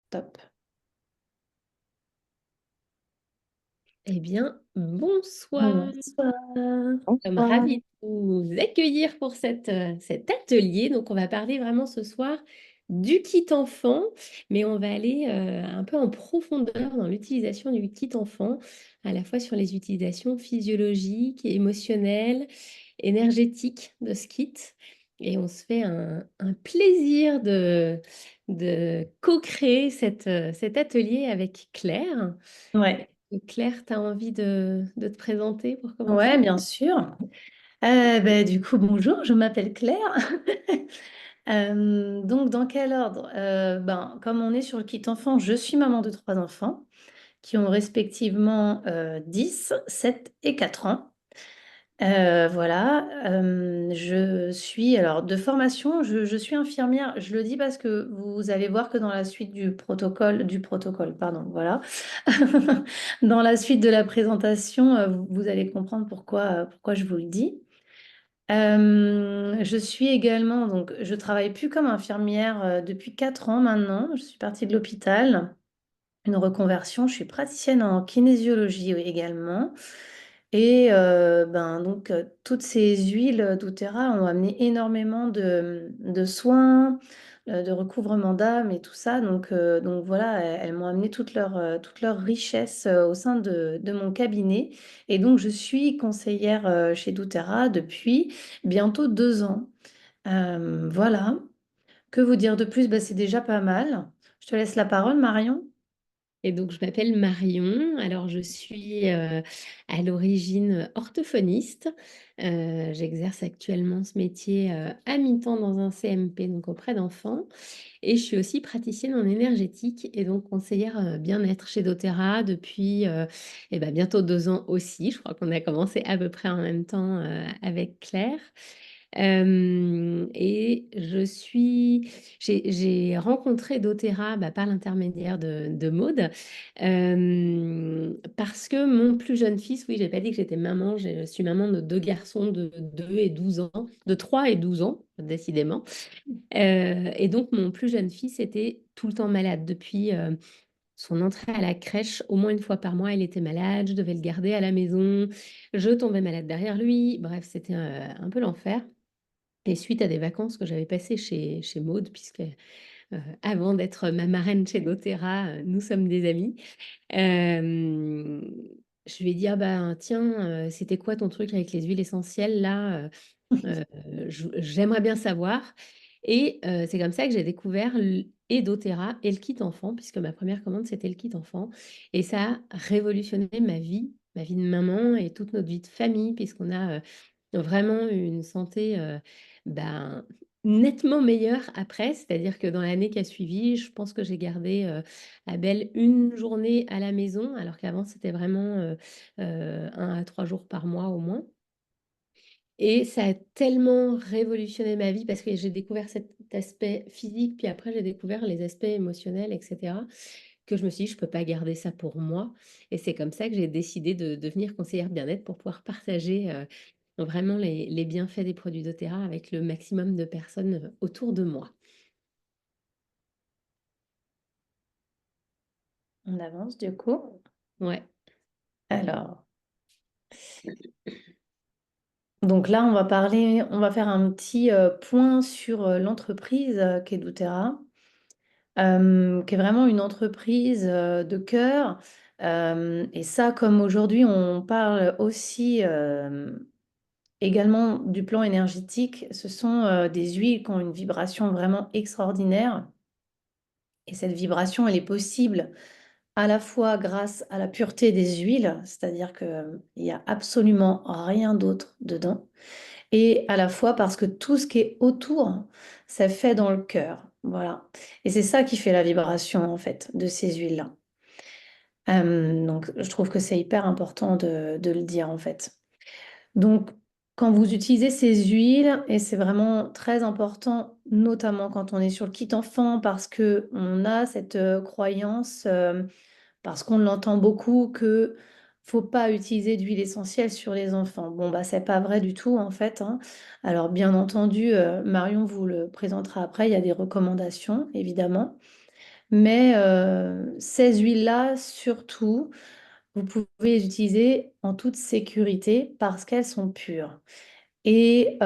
Top. Eh bien, bonsoir. Bonsoir. Nous sommes Bonsoir. ravis de vous accueillir pour cet atelier. Donc, on va parler vraiment ce soir du kit enfant, mais on va aller un peu en profondeur dans l'utilisation du kit enfant, à la fois sur les utilisations physiologiques, émotionnelles, énergétiques de ce kit. Et on se fait un plaisir de co-créer cet atelier avec Claire. Ouais, Claire, tu as envie de te présenter pour ouais, commencer? bien sûr. Du coup, bonjour, je m'appelle Claire. Donc, dans quel ordre? Comme on est sur le kit enfant, je suis maman de trois enfants qui ont respectivement 10, 7 et 4 ans. Voilà, je suis alors de formation, je suis infirmière. Je le dis parce que vous allez voir que dans la suite du protocole, pardon, voilà. Dans la suite de la présentation, vous allez comprendre pourquoi je vous le dis. Je suis également, donc je travaille plus comme infirmière depuis 4 ans maintenant. Je suis partie de l'hôpital, une reconversion. Je suis praticienne en kinésiologie également. Et toutes ces huiles doTERRA ont amené énormément de soins, de recouvrement d'âme et tout ça. Donc voilà, elles m'ont amené toute leur richesse au sein de mon cabinet. Et donc, je suis conseillère chez doTERRA depuis bientôt 2 ans. Voilà. Que vous dire de plus? C'est déjà pas mal. Je te laisse la parole, Marion. Et donc, je m'appelle Marion. Alors, je suis à l'origine orthophoniste. J'exerce actuellement ce métier à mi-temps dans un CMP, donc auprès d'enfants. Et je suis aussi praticienne en énergétique et donc conseillère bien-être chez doTERRA depuis bientôt 2 ans aussi. Je crois qu'on a commencé à peu près en même temps avec Claire. Et j'ai rencontré doTERRA par l'intermédiaire de Maude, parce que mon plus jeune fils, oui, j'ai pas dit que j'étais maman, je suis maman de deux garçons de 2 et 12 ans, de 3 et 12 ans, décidément. Et donc, mon plus jeune fils était tout le temps malade depuis son entrée à la crèche. Au moins une fois par mois, il était malade, je devais le garder à la maison, je tombais malade derrière lui. Bref, c'était un peu l'enfer. Et suite à des vacances que j'avais passées chez Maude, puisque avant d'être ma marraine chez doTERRA, nous sommes des amis, euh, je lui ai dit, ah bah tiens, c'était quoi ton truc avec les huiles essentielles là? J'aimerais bien savoir. Et c'est comme ça que j'ai découvert et doTERRA et le kit enfant, puisque ma première commande, c'était le kit enfant. Et ça a révolutionné ma vie de maman et toute notre vie de famille, puisqu'on a vraiment une santé ben, nettement meilleure après. C'est-à-dire que dans l'année qui a suivi, je pense que j'ai gardé Abel une journée à la maison, alors qu'avant, c'était vraiment 1 à 3 jours par mois au moins. Et ça a tellement révolutionné ma vie parce que j'ai découvert cet aspect physique, puis après j'ai découvert les aspects émotionnels, etc., que je me suis dit, je ne peux pas garder ça pour moi. Et c'est comme ça que j'ai décidé de devenir conseillère bien-être pour pouvoir partager vraiment les bienfaits des produits doTERRA avec le maximum de personnes autour de moi. On avance du coup. Ouais. Alors, donc là, on va faire un petit point sur l'entreprise qu'est doTERRA, qui est vraiment une entreprise de cœur. Et ça, comme aujourd'hui, on parle aussi également du plan énergétique, ce sont des huiles qui ont une vibration vraiment extraordinaire. Et cette vibration, elle est possible à la fois grâce à la pureté des huiles, c'est-à-dire qu'il n'y a absolument rien d'autre dedans, et à la fois parce que tout ce qui est autour, c'est fait dans le cœur. Voilà. Et c'est ça qui fait la vibration, en fait, de ces huiles-là. Donc, je trouve que c'est hyper important de le dire, en fait. Donc, quand vous utilisez ces huiles, et c'est vraiment très important, notamment quand on est sur le kit enfant, parce que on a cette croyance, parce qu'on l'entend beaucoup, que faut pas utiliser d'huile essentielle sur les enfants. Bon, c'est pas vrai du tout, en fait, hein. Alors, bien entendu, Marion vous le présentera après, il y a des recommandations, évidemment. Mais ces huiles-là, surtout, vous pouvez les utiliser en toute sécurité parce qu'elles sont pures. Et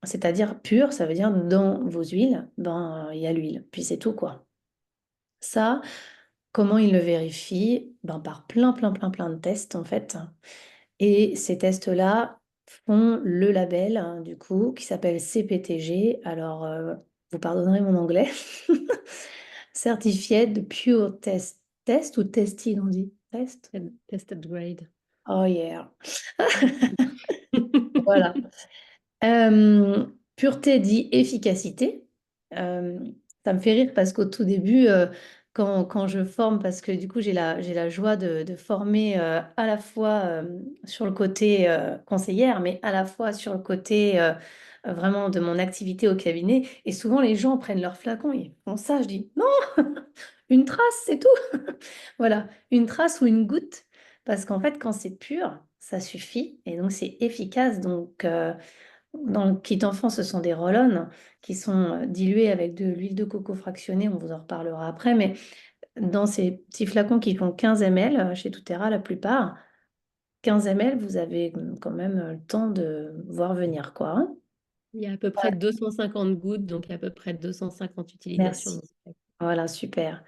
c'est-à-dire pures, ça veut dire dans vos huiles, ben, il y a l'huile. Puis c'est tout, quoi. Ça, comment ils le vérifient? Ben, par plein de tests, en fait. Et ces tests-là font le label, hein, du coup, qui s'appelle CPTG. Alors, vous pardonnerez mon anglais. Certified Pure Test. Test ou tested, on dit? Test? Tested grade. Oh yeah. Merci. Voilà. Pureté dit efficacité. Euh, Ça me fait rire parce qu'au tout début, quand je forme, parce que du coup, j'ai la joie de former à la fois sur le côté conseillère, mais à la fois sur le côté vraiment de mon activité au cabinet. Et souvent, les gens prennent leur flacon, ils font ça. Je dis non, une trace, c'est tout. Voilà, une trace ou une goutte. Parce qu'en fait, quand c'est pur, ça suffit. Et donc, c'est efficace. Donc, dans le kit enfant, ce sont des roll-on qui sont dilués avec de l'huile de coco fractionnée. On vous en reparlera après. Mais dans ces petits flacons qui font 15 ml, chez doTERRA la plupart, 15 ml, vous avez quand même le temps de voir venir, quoi, hein. Il y a à peu près 250 gouttes, donc à peu près 250 utilisations. Merci. Voilà, super.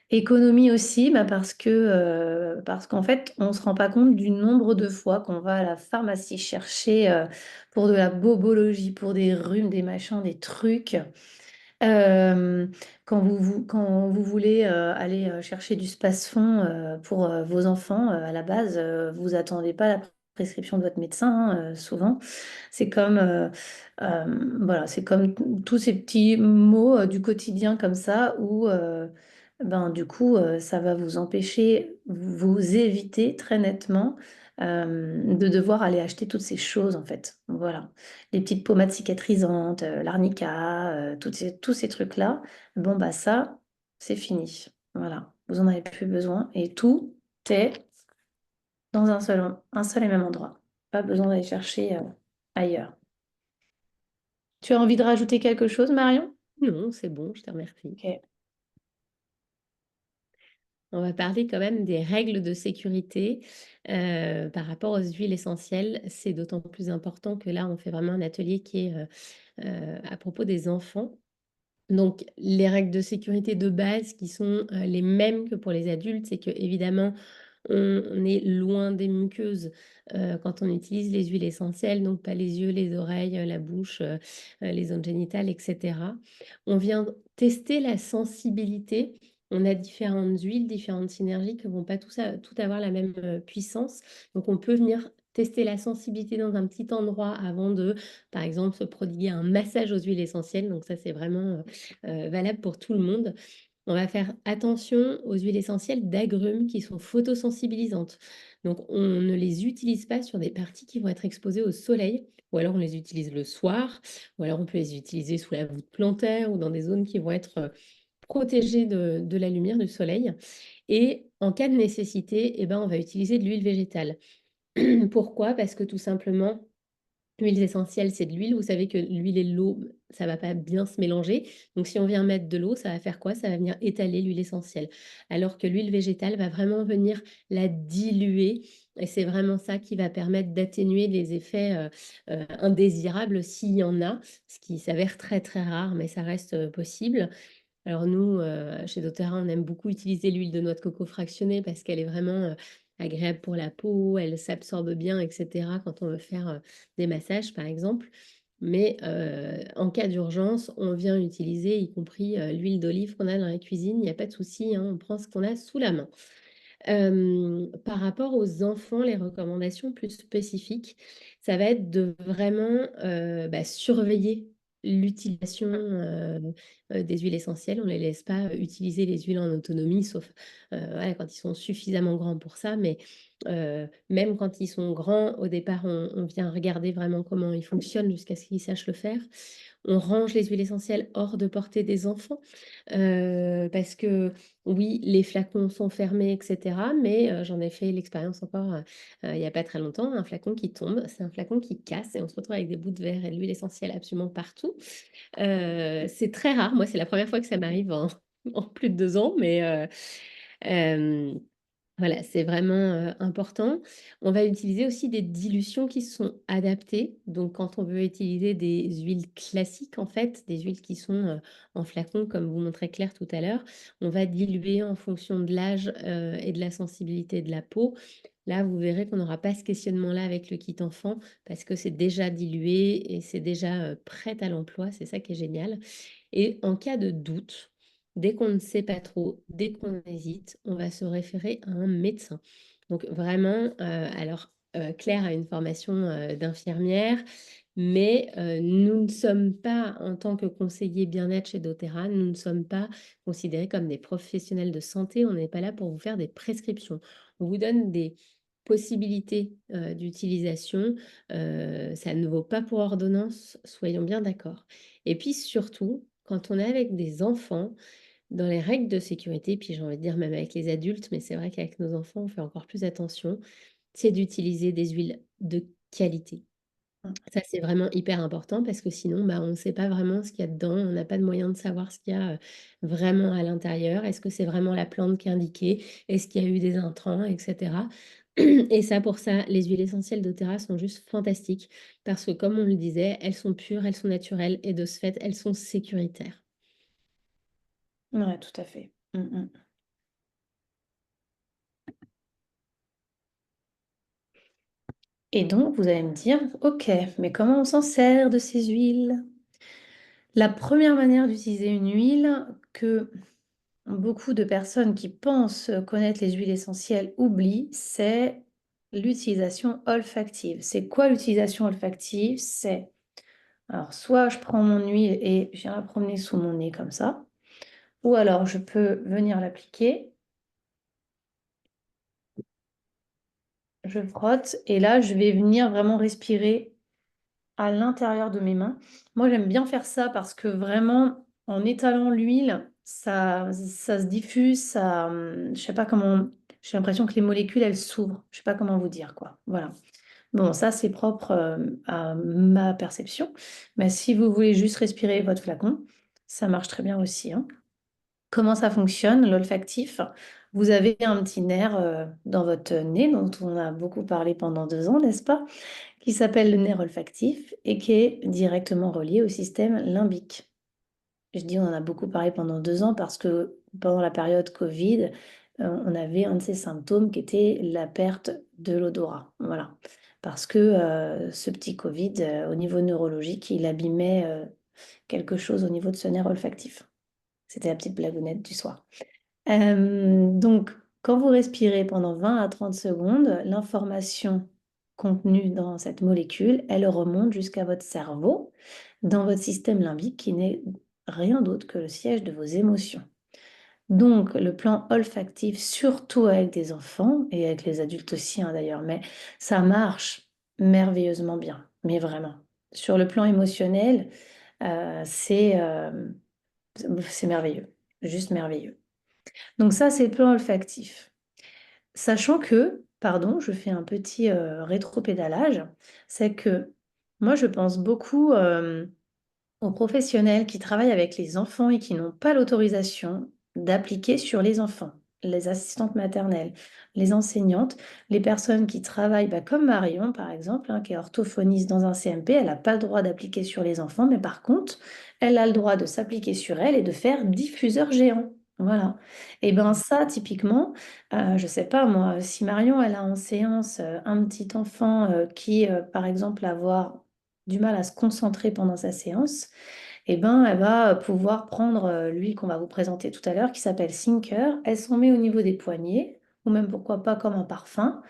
Économie aussi, bah parce qu'en fait, on ne se rend pas compte du nombre de fois qu'on va à la pharmacie chercher pour de la bobologie, pour des rhumes, des machins, des trucs. Euh, quand vous voulez aller chercher du space-fond pour vos enfants, à la base, vous attendez pas la prescription de votre médecin, hein, souvent. C'est comme, voilà, c'est comme tous ces petits mots du quotidien comme ça où, ben, du coup, ça va vous empêcher, vous éviter très nettement de devoir aller acheter toutes ces choses, en fait. Voilà. Les petites pommades cicatrisantes, l'arnica, tous ces trucs-là. Bon, bah ça, c'est fini. Voilà. Vous en avez plus besoin et tout est dans un seul et même endroit. Pas besoin d'aller chercher ailleurs. Tu as envie de rajouter quelque chose, Marion? Non, c'est bon, je te remercie. Ok. On va parler quand même des règles de sécurité par rapport aux huiles essentielles. C'est d'autant plus important que là, on fait vraiment un atelier qui est à propos des enfants. Donc, les règles de sécurité de base qui sont les mêmes que pour les adultes, c'est que évidemment, on est loin des muqueuses quand on utilise les huiles essentielles, donc pas les yeux, les oreilles, la bouche, les zones génitales, etc. On vient tester la sensibilité. On a différentes huiles, différentes synergies qui ne vont pas tout avoir la même puissance. Donc, on peut venir tester la sensibilité dans un petit endroit avant de, par exemple, se prodiguer un massage aux huiles essentielles. Donc, ça, c'est vraiment valable pour tout le monde. On va faire attention aux huiles essentielles d'agrumes qui sont photosensibilisantes. Donc, on ne les utilise pas sur des parties qui vont être exposées au soleil, ou alors on les utilise le soir, ou alors on peut les utiliser sous la voûte plantaire ou dans des zones qui vont être protégées de la lumière du soleil. Et en cas de nécessité, eh ben, on va utiliser de l'huile végétale. Pourquoi? Parce que tout simplement, l'huile essentielle, c'est de l'huile. Vous savez que l'huile et l'eau, ça va pas bien se mélanger. Donc, si on vient mettre de l'eau, ça va faire quoi? Ça va venir étaler l'huile essentielle. Alors que l'huile végétale va vraiment venir la diluer. Et c'est vraiment ça qui va permettre d'atténuer les effets indésirables s'il y en a, ce qui s'avère très très rare, mais ça reste possible. Alors nous, chez doTERRA, on aime beaucoup utiliser l'huile de noix de coco fractionnée parce qu'elle est vraiment, agréable pour la peau, elle s'absorbe bien et cetera quand on veut faire, des massages, par exemple. Mais, en cas d'urgence, on vient utiliser y compris, l'huile d'olive qu'on a dans la cuisine, il y a pas de souci, hein, on prend ce qu'on a sous la main. Par rapport aux enfants, les recommandations plus spécifiques, ça va être de vraiment, surveiller l'utilisation, des huiles essentielles. On ne les laisse pas utiliser les huiles en autonomie, sauf, voilà, quand ils sont suffisamment grands pour ça. Mais, même quand ils sont grands, au départ, on vient regarder vraiment comment ils fonctionnent jusqu'à ce qu'ils sachent le faire. On range les huiles essentielles hors de portée des enfants, parce que oui, les flacons sont fermés et cetera, mais j'en ai fait l'expérience encore, il y a pas très longtemps. Un flacon qui tombe, c'est un flacon qui casse et on se retrouve avec des bouts de verre et de l'huile essentielle absolument partout. C'est très rare. Moi, c'est la première fois que ça m'arrive en plus de 2 ans, mais voilà, c'est vraiment, important. On va utiliser aussi des dilutions qui sont adaptées. Donc quand on veut utiliser des huiles classiques, en fait, des huiles qui sont, en flacon comme vous montrait Claire tout à l'heure, on va diluer en fonction de l'âge, et de la sensibilité de la peau. Là, vous verrez qu'on n'aura pas ce questionnement-là avec le kit enfant parce que c'est déjà dilué et c'est déjà, prêt à l'emploi. C'est ça qui est génial et en cas de doute, dès qu'on ne sait pas trop, dès qu'on hésite, on va se référer à un médecin. Donc vraiment, alors, Claire a une formation, d'infirmière, mais nous ne sommes pas, en tant que conseillers bien-être chez doTERRA, nous ne sommes pas considérés comme des professionnels de santé. On n'est pas là pour vous faire des prescriptions. On vous donne des possibilités, d'utilisation, ça ne vaut pas pour ordonnance, soyons bien d'accord. Et puis surtout, quand on est avec des enfants, dans les règles de sécurité, puis j'ai envie de dire même avec les adultes, mais c'est vrai qu'avec nos enfants, on fait encore plus attention, c'est d'utiliser des huiles de qualité. Mmh. Ça, c'est vraiment hyper important parce que sinon, bah, on ne sait pas vraiment ce qu'il y a dedans. On n'a pas de moyen de savoir ce qu'il y a, vraiment à l'intérieur. Est-ce que c'est vraiment la plante qui est indiquée? Est-ce qu'il y a eu des intrants et cetera? Et ça, pour ça, les huiles essentielles doTERRA sont juste fantastiques parce que comme on le disait, elles sont pures, elles sont naturelles et de ce fait, elles sont sécuritaires. Ouais, tout à fait. Mmh mh. Et donc, vous allez me dire, ok, mais comment on s'en sert de ces huiles? La première manière d'utiliser une huile que beaucoup de personnes qui pensent connaître les huiles essentielles oublient, c'est l'utilisation olfactive. C'est quoi l'utilisation olfactive? C'est, alors, soit je prends mon huile et je viens la promener sous mon nez comme ça, ou alors je peux venir l'appliquer, je frotte, et là, je vais venir vraiment respirer à l'intérieur de mes mains. Moi, j'aime bien faire ça parce que vraiment, en étalant l'huile, ça se diffuse, ça, je sais pas comment, j'ai l'impression que les molécules, elles s'ouvrent. Je sais pas comment vous dire, quoi. Voilà. Bon, ça, c'est propre, à ma perception. Mais si vous voulez juste respirer votre flacon, ça marche très bien aussi, hein. Comment ça fonctionne, l'olfactif? Vous avez un petit nerf, dans votre nez dont on a beaucoup parlé pendant 2 ans, n'est-ce pas? Qui s'appelle le nerf olfactif et qui est directement relié au système limbique. Je dis on en a beaucoup parlé pendant 2 ans parce que pendant la période Covid, on avait un de ces symptômes qui était la perte de l'odorat. Voilà. Parce que, ce petit Covid, au niveau neurologique, il abîmait, quelque chose au niveau de ce nerf olfactif. C'était la petite blagounette du soir. Donc, quand vous respirez pendant 20 à 30 secondes, l'information contenue dans cette molécule, elle remonte jusqu'à votre cerveau, dans votre système limbique, qui n'est rien d'autre que le siège de vos émotions. Donc, le plan olfactif, surtout avec des enfants et avec les adultes aussi, hein, d'ailleurs, mais ça marche merveilleusement bien, mais vraiment. Sur le plan émotionnel, c'est c'est merveilleux, juste merveilleux. Donc ça, c'est le plan olfactif. Sachant que, pardon, je fais un petit, rétropédalage, c'est que moi, je pense beaucoup, aux professionnels qui travaillent avec les enfants et qui n'ont pas l'autorisation d'appliquer sur les enfants. Les assistantes maternelles, les enseignantes, les personnes qui travaillent, bah, comme Marion par exemple, hein, qui est orthophoniste dans un CMP, elle n'a pas le droit d'appliquer sur les enfants, mais par contre, elle a le droit de s'appliquer sur elle et de faire diffuseur géant. Voilà. Et ben ça, typiquement, je sais pas moi, si Marion, elle a en séance un petit enfant qui, par exemple, va avoir du mal à se concentrer pendant sa séance, et ben, elle va pouvoir prendre, l'huile qu'on va vous présenter tout à l'heure qui s'appelle Sinker. Elle s'en met au niveau des poignets ou même pourquoi pas comme un parfum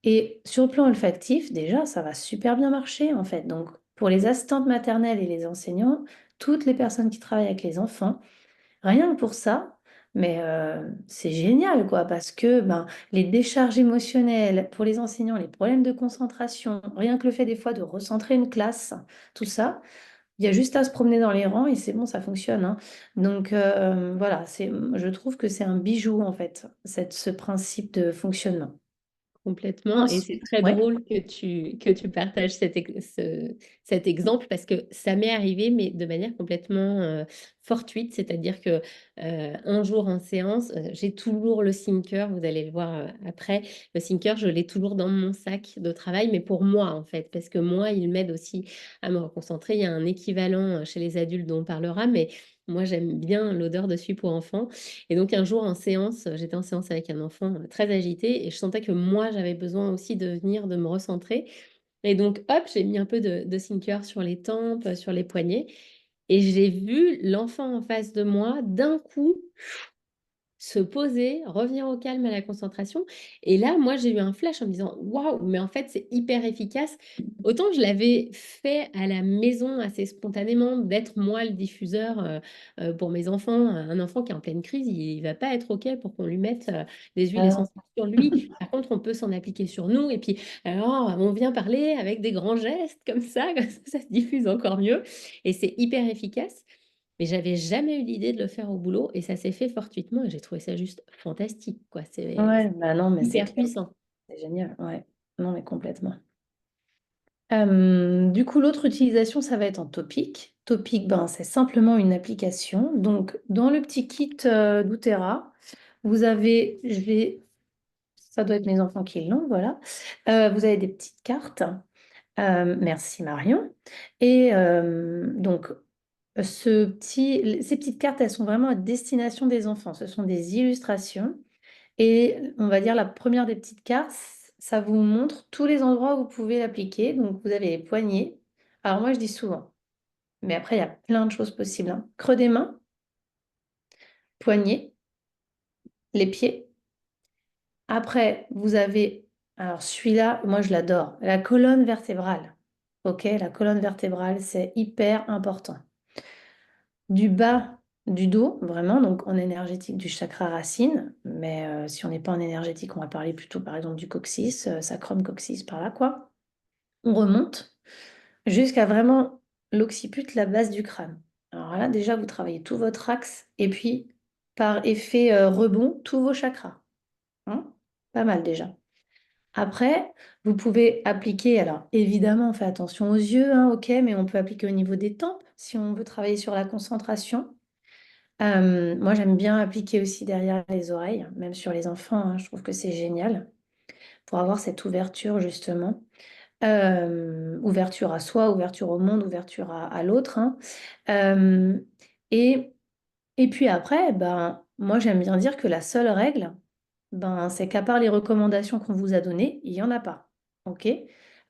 et sur le plan olfactif, déjà, ça va super bien marcher, en fait. Donc pour les assistantes maternelles et les enseignants, toutes les personnes qui travaillent avec les enfants, rien que pour ça, mais c'est génial, quoi, parce que, ben, les décharges émotionnelles, pour les enseignants, les problèmes de concentration, rien que le fait des fois de recentrer une classe, tout ça, il y a juste à se promener dans les rangs et c'est bon, ça fonctionne, hein. Donc voilà, je trouve que c'est un bijou, en fait, ce principe de fonctionnement. complètement. Et c'est Ensuite, très ouais. drôle que tu partages cet exemple parce que ça m'est arrivé, mais de manière complètement fortuite. C'est-à-dire que un jour en séance, j'ai toujours le Thinker, vous allez le voir après. Le Thinker, je l'ai toujours dans mon sac de travail, mais pour moi en fait, parce que moi, il m'aide aussi à me reconcentrer. Il y a un équivalent chez les adultes dont on parlera, mais moi, j'aime bien l'odeur de suie pour enfants. Et donc, un jour en séance, j'étais en séance avec un enfant très agité et je sentais que moi, j'avais besoin aussi de me recentrer. Et donc, hop, j'ai mis un peu de Thinker sur les tempes, sur les poignets. Et j'ai vu l'enfant en face de moi, d'un coup, se poser, revenir au calme, à la concentration. Et là, moi, j'ai eu un flash en me disant, waouh, mais en fait, c'est hyper efficace. Autant je l'avais fait à la maison assez spontanément, d'être moi le diffuseur pour mes enfants. Un enfant qui est en pleine crise, il va pas être OK pour qu'on lui mette des huiles Alors, essentielles sur lui. Par contre, on peut s'en appliquer sur nous. Et puis, alors, on vient parler avec des grands gestes comme ça se diffuse encore mieux. Et c'est hyper efficace. Mais j'avais jamais eu l'idée de le faire au boulot et ça s'est fait fortuitement et j'ai trouvé ça juste fantastique, quoi. C'est ouais, bah non, mais c'est hyper clair, puissant. c'est génial, ouais. Non, mais complètement. Du coup, l'autre utilisation, ça va être en Topic. Topic, ben, c'est simplement une application. Donc, dans le petit kit doTERRA, vous avez, ça doit être mes enfants qui l'ont, voilà. Vous avez des petites cartes. Merci Marion. Et donc, ces petites cartes, elles sont vraiment à destination des enfants. Ce sont des illustrations. Et on va dire la première des petites cartes, ça vous montre tous les endroits où vous pouvez l'appliquer. Donc, vous avez les poignets. Alors, moi, je dis souvent, mais après, il y a plein de choses possibles, hein. Creux des mains, poignets, les pieds. Après, vous avez, alors celui-là, moi, je l'adore, la colonne vertébrale. OK, la colonne vertébrale, c'est hyper important. Du bas du dos, vraiment, donc en énergétique du chakra racine, mais si on n'est pas en énergétique, on va parler plutôt par exemple du coccyx, sacrum coccyx par là, quoi. On remonte jusqu'à vraiment l'occiput, la base du crâne. Alors là, déjà, vous travaillez tout votre axe et puis par effet rebond, tous vos chakras, hein. Pas mal déjà. Après, vous pouvez appliquer, alors évidemment, on fait attention aux yeux, hein, ok, mais on peut appliquer au niveau des tempes si on veut travailler sur la concentration. Moi, j'aime bien appliquer aussi derrière les oreilles, même sur les enfants, hein, je trouve que c'est génial pour avoir cette ouverture justement. Ouverture à soi, ouverture au monde, ouverture à l'autre, hein. Euh, et, et puis après, ben, moi, j'aime bien dire que la seule règle, ben, c'est qu'à part les recommandations qu'on vous a données, il n'y en a pas. OK?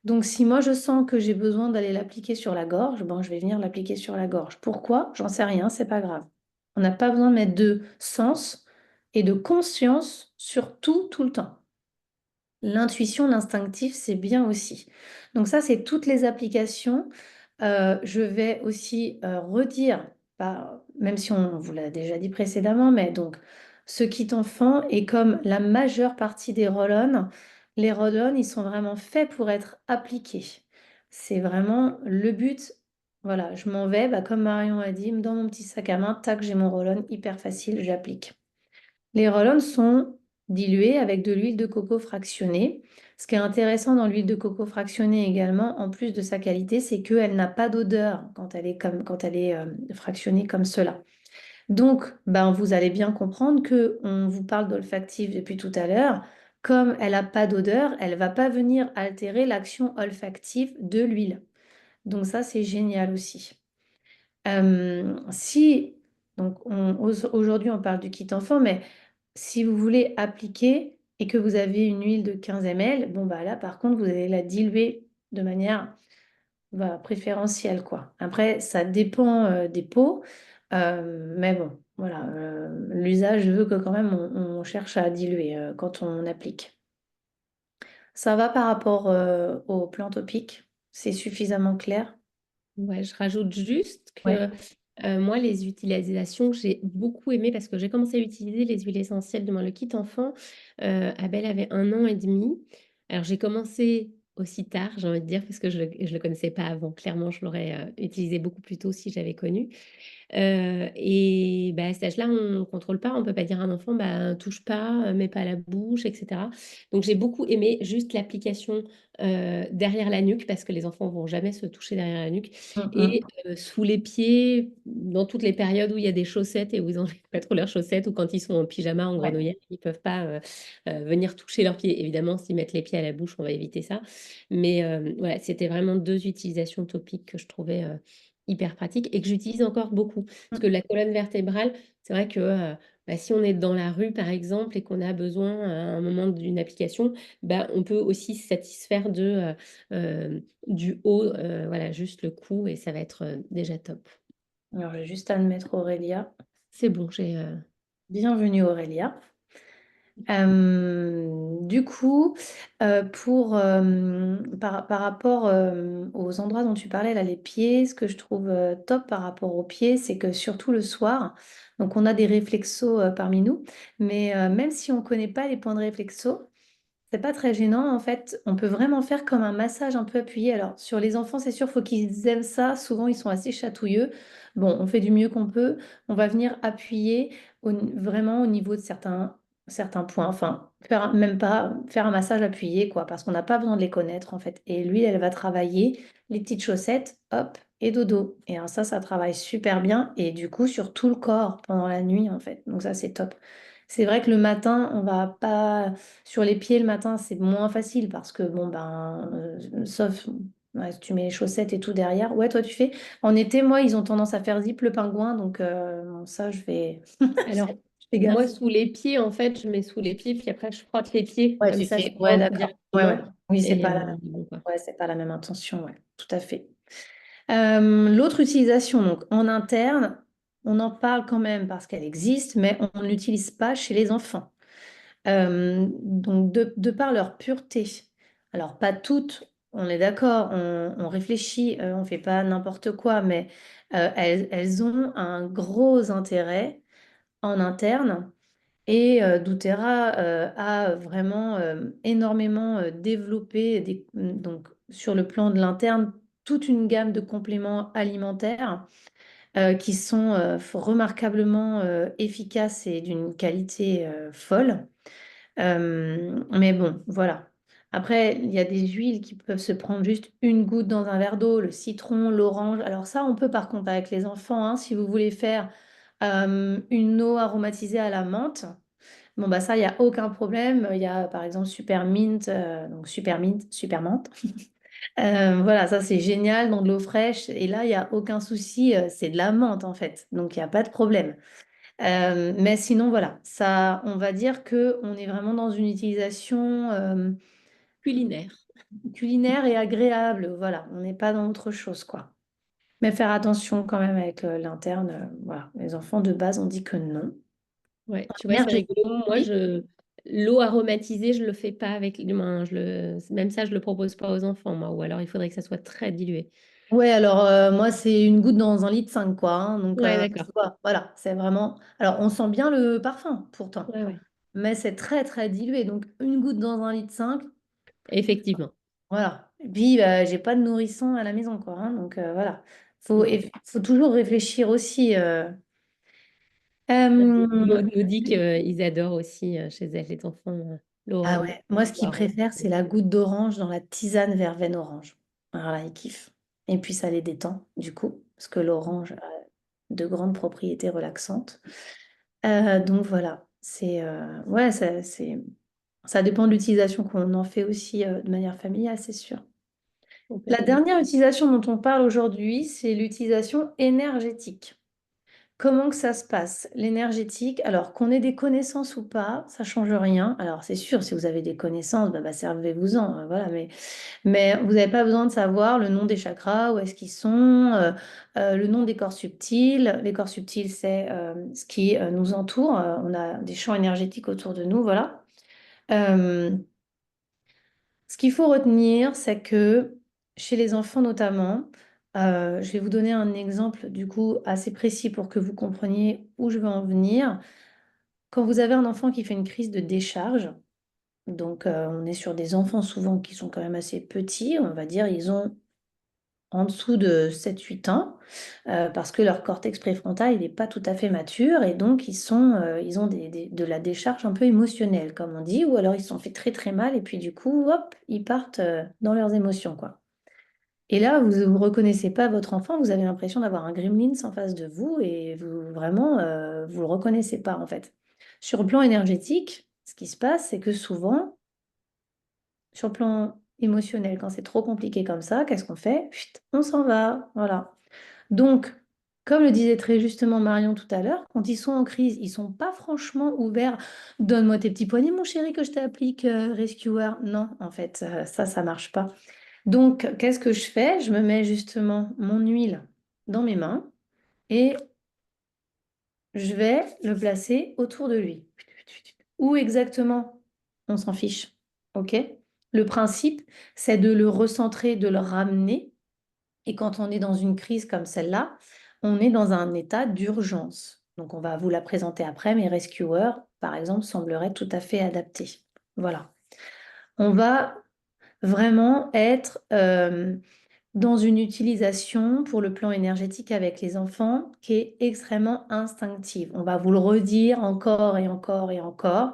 Donc, si moi, je sens que j'ai besoin d'aller l'appliquer sur la gorge, ben, je vais venir l'appliquer sur la gorge. Pourquoi? J'en sais rien, c'est pas grave. On n'a pas besoin de mettre de sens et de conscience sur tout, tout le temps. L'intuition, l'instinctif, c'est bien aussi. Donc ça, c'est toutes les applications. Je vais aussi redire, même si on vous l'a déjà dit précédemment, mais donc ce kit enfant est comme la majeure partie des roll-on. Les roll-on, ils sont vraiment faits pour être appliqués. C'est vraiment le but. Voilà, je m'en vais, bah, comme Marion a dit, dans mon petit sac à main, tac, j'ai mon roll-on, hyper facile, j'applique. Les roll-on sont dilués avec de l'huile de coco fractionnée. Ce qui est intéressant dans l'huile de coco fractionnée également, en plus de sa qualité, c'est qu'elle n'a pas d'odeur quand elle est fractionnée comme cela. Donc, ben, vous allez bien comprendre que on vous parle d'olfactif depuis tout à l'heure. Comme elle n'a pas d'odeur, elle ne va pas venir altérer l'action olfactive de l'huile. Donc ça, c'est génial aussi. Si, donc aujourd'hui on parle du kit enfant, mais si vous voulez appliquer et que vous avez une huile de 15 ml, bon bah là par contre vous allez la diluer de manière voilà, préférentielle quoi. Après ça dépend des peaux, mais bon voilà, l'usage veut que quand même on cherche à diluer quand on applique. Ça va par rapport aux plantes topiques, c'est suffisamment clair? Ouais, je rajoute juste Ouais. que moi, les utilisations que j'ai beaucoup aimées, parce que j'ai commencé à utiliser les huiles essentielles de moi, le kit enfant, Abel avait 1 an et demi. Alors j'ai commencé aussi tard, j'ai envie de dire, parce que je le connaissais pas avant. Clairement, je l'aurais utilisé beaucoup plus tôt si j'avais connu. Et bah, à cet âge-là, on ne contrôle pas, on ne peut pas dire à un enfant, bah, touche pas, mets pas à la bouche, etc. Donc j'ai beaucoup aimé juste l'application derrière la nuque, parce que les enfants vont jamais se toucher derrière la nuque, Mm, et mm. sous les pieds, dans toutes les périodes où il y a des chaussettes et où ils n'enlèvent pas trop leurs chaussettes, ou quand ils sont en pyjama, en Ouais. grenouillère, ils ne peuvent pas venir toucher leurs pieds. Évidemment, s'ils mettent les pieds à la bouche, on va éviter ça. Mais voilà, c'était vraiment deux utilisations topiques que je trouvais hyper pratiques et que j'utilise encore beaucoup. Parce que Mm. la colonne vertébrale, c'est vrai que bah, si on est dans la rue, par exemple, et qu'on a besoin à un moment d'une application, bah, on peut aussi se satisfaire du haut, voilà, juste le cou, et ça va être déjà top. Alors, je vais juste admettre Aurélia. C'est bon, j'ai... Bienvenue Aurélia. Du coup, par rapport aux endroits dont tu parlais, là, les pieds, ce que je trouve top par rapport aux pieds, c'est que surtout le soir, donc on a des réflexos parmi nous, mais même si on ne connaît pas les points de réflexo, c'est pas très gênant, en fait. On peut vraiment faire comme un massage un peu appuyé. Alors, sur les enfants, c'est sûr, faut qu'ils aiment ça. Souvent, ils sont assez chatouilleux. Bon, on fait du mieux qu'on peut. On va venir appuyer vraiment au niveau de certains points. Enfin, même pas faire un massage appuyé, quoi, parce qu'on n'a pas besoin de les connaître, en fait. Et lui, elle va travailler les petites chaussettes, hop, et dodo. Et alors ça travaille super bien. Et du coup, sur tout le corps pendant la nuit, en fait. Donc ça, c'est top. C'est vrai que le matin, on va pas sur les pieds le matin, c'est moins facile parce que, bon, ben, sauf ouais, si tu mets les chaussettes et tout derrière. Ouais, toi, tu fais. En été, moi, ils ont tendance à faire zip le pingouin, donc bon, ça, je fais, Alors, je fais moi, gaffe. sous les pieds, en fait, je mets sous les pieds, puis après, je frotte les pieds, Ouais, comme tu ça, ça fais. Ouais, rentre d'accord. Ouais, ouais. directement. Oui, c'est Et pas la même. bon, quoi. Ouais, c'est pas la même intention, ouais, tout à fait. L'autre utilisation, donc en interne, on en parle quand même parce qu'elle existe, mais on ne l'utilise pas chez les enfants. Donc, de par leur pureté, alors pas toutes, on est d'accord, on réfléchit, on ne fait pas n'importe quoi, mais elles ont un gros intérêt en interne. Et doTERRA a vraiment énormément développé donc, sur le plan de l'interne toute une gamme de compléments alimentaires qui sont remarquablement efficaces et d'une qualité folle. Mais bon, voilà. Après, il y a des huiles qui peuvent se prendre juste une goutte dans un verre d'eau, le citron, l'orange. Alors ça, on peut par contre avec les enfants, hein, si vous voulez faire une eau aromatisée à la menthe. Bon, bah ça, il n'y a aucun problème. Il y a par exemple Super Mint, donc Super Mint, Super Menthe. Voilà, ça c'est génial dans de l'eau fraîche. Et là, il n'y a aucun souci, c'est de la menthe en fait. Donc il n'y a pas de problème. Mais sinon, voilà, ça, on va dire que on est vraiment dans une utilisation Culinaire. culinaire et agréable. Voilà, on n'est pas dans autre chose, quoi. Mais faire attention quand même avec l'interne. Voilà, les enfants de base, on dit que non. Ouais, tu vois, c'est Énergie. rigolo. Moi, Oui. l'eau aromatisée, je le fais pas avec l'humain. Même ça, je le propose pas aux enfants, moi. Ou alors, il faudrait que ça soit très dilué. Ouais, alors moi, c'est une goutte dans 1,5 litre, quoi, hein. Donc, Ouais, d'accord. voilà, c'est vraiment. Alors, on sent bien le parfum, pourtant. Ouais, ouais. Mais c'est très, très dilué. Donc, une goutte dans 1,5 litre. Effectivement. Voilà. Et puis, j'ai pas de nourrisson à la maison, quoi, hein. Donc, voilà. Mm. Faut toujours réfléchir aussi. Maud Euh, nous dit qu'ils adorent aussi chez elle, les enfants, Ah l'eau ouais, moi, ce qu'ils orange. préfèrent, c'est la goutte d'orange dans la tisane verveine orange. Alors là, ils kiffent. Et puis, ça les détend, du coup, parce que l'orange a de grandes propriétés relaxantes. Donc, voilà. Ouais, ça dépend de l'utilisation qu'on en fait aussi de manière familiale, c'est sûr. La Complètement. dernière utilisation dont on parle aujourd'hui, c'est l'utilisation énergétique. Comment que ça se passe? L'énergétique, alors qu'on ait des connaissances ou pas, ça change rien. Alors c'est sûr, si vous avez des connaissances, bah, servez-vous-en, voilà, mais vous n'avez pas besoin de savoir le nom des chakras, où est-ce qu'ils sont, le nom des corps subtils. Les corps subtils, c'est ce qui nous entoure. On a des champs énergétiques autour de nous, voilà. Euh, Ce qu'il faut retenir, c'est que chez les enfants notamment, je vais vous donner un exemple du coup assez précis pour que vous compreniez où je veux en venir. Quand vous avez un enfant qui fait une crise de décharge, Donc, on est sur des enfants souvent qui sont quand même assez petits, on va dire, ils ont en dessous de 7 8 ans, parce que leur cortex préfrontal, il n'est pas tout à fait mature, et donc ils ont de la décharge un peu émotionnelle, comme on dit, ou alors ils se sont fait très très mal, et puis du coup, hop, ils partent dans leurs émotions, quoi. Et là, vous ne reconnaissez pas votre enfant, vous avez l'impression d'avoir un gremlin en face de vous, et vous vraiment, vous le reconnaissez pas, en fait. Sur le plan énergétique, ce qui se passe, c'est que souvent, sur le plan émotionnel, quand c'est trop compliqué comme ça, qu'est-ce qu'on fait? Chut, on s'en va, voilà. Donc, comme le disait très justement Marion tout à l'heure, quand ils sont en crise, ils sont pas franchement ouverts. Donne-moi tes petits poignets, mon chéri, que je t'applique, rescuer. Non, en fait, ça marche pas. Donc, qu'est-ce que je fais? Je me mets justement mon huile dans mes mains et je vais le placer autour de lui. Où exactement? On s'en fiche. OK? Le principe, c'est de le recentrer, de le ramener. Et quand on est dans une crise comme celle-là, on est dans un état d'urgence. Donc, on va vous la présenter après, mais Rescuer, par exemple, semblerait tout à fait adapté. Voilà. On va vraiment être dans une utilisation pour le plan énergétique avec les enfants qui est extrêmement instinctive. On va vous le redire encore et encore et encore.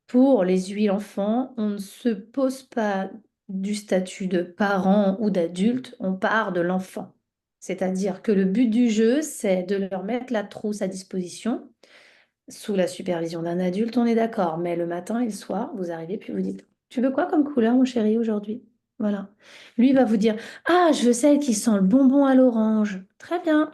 Pour les huiles enfants, on ne se pose pas du statut de parent ou d'adulte, on part de l'enfant. C'est-à-dire que le but du jeu, c'est de leur mettre la trousse à disposition sous la supervision d'un adulte, on est d'accord. Mais le matin et le soir, vous arrivez puis vous dites, tu veux quoi comme couleur, mon chéri, aujourd'hui? Voilà. Lui va vous dire, ah, je veux celle qui sent le bonbon à l'orange. Très bien.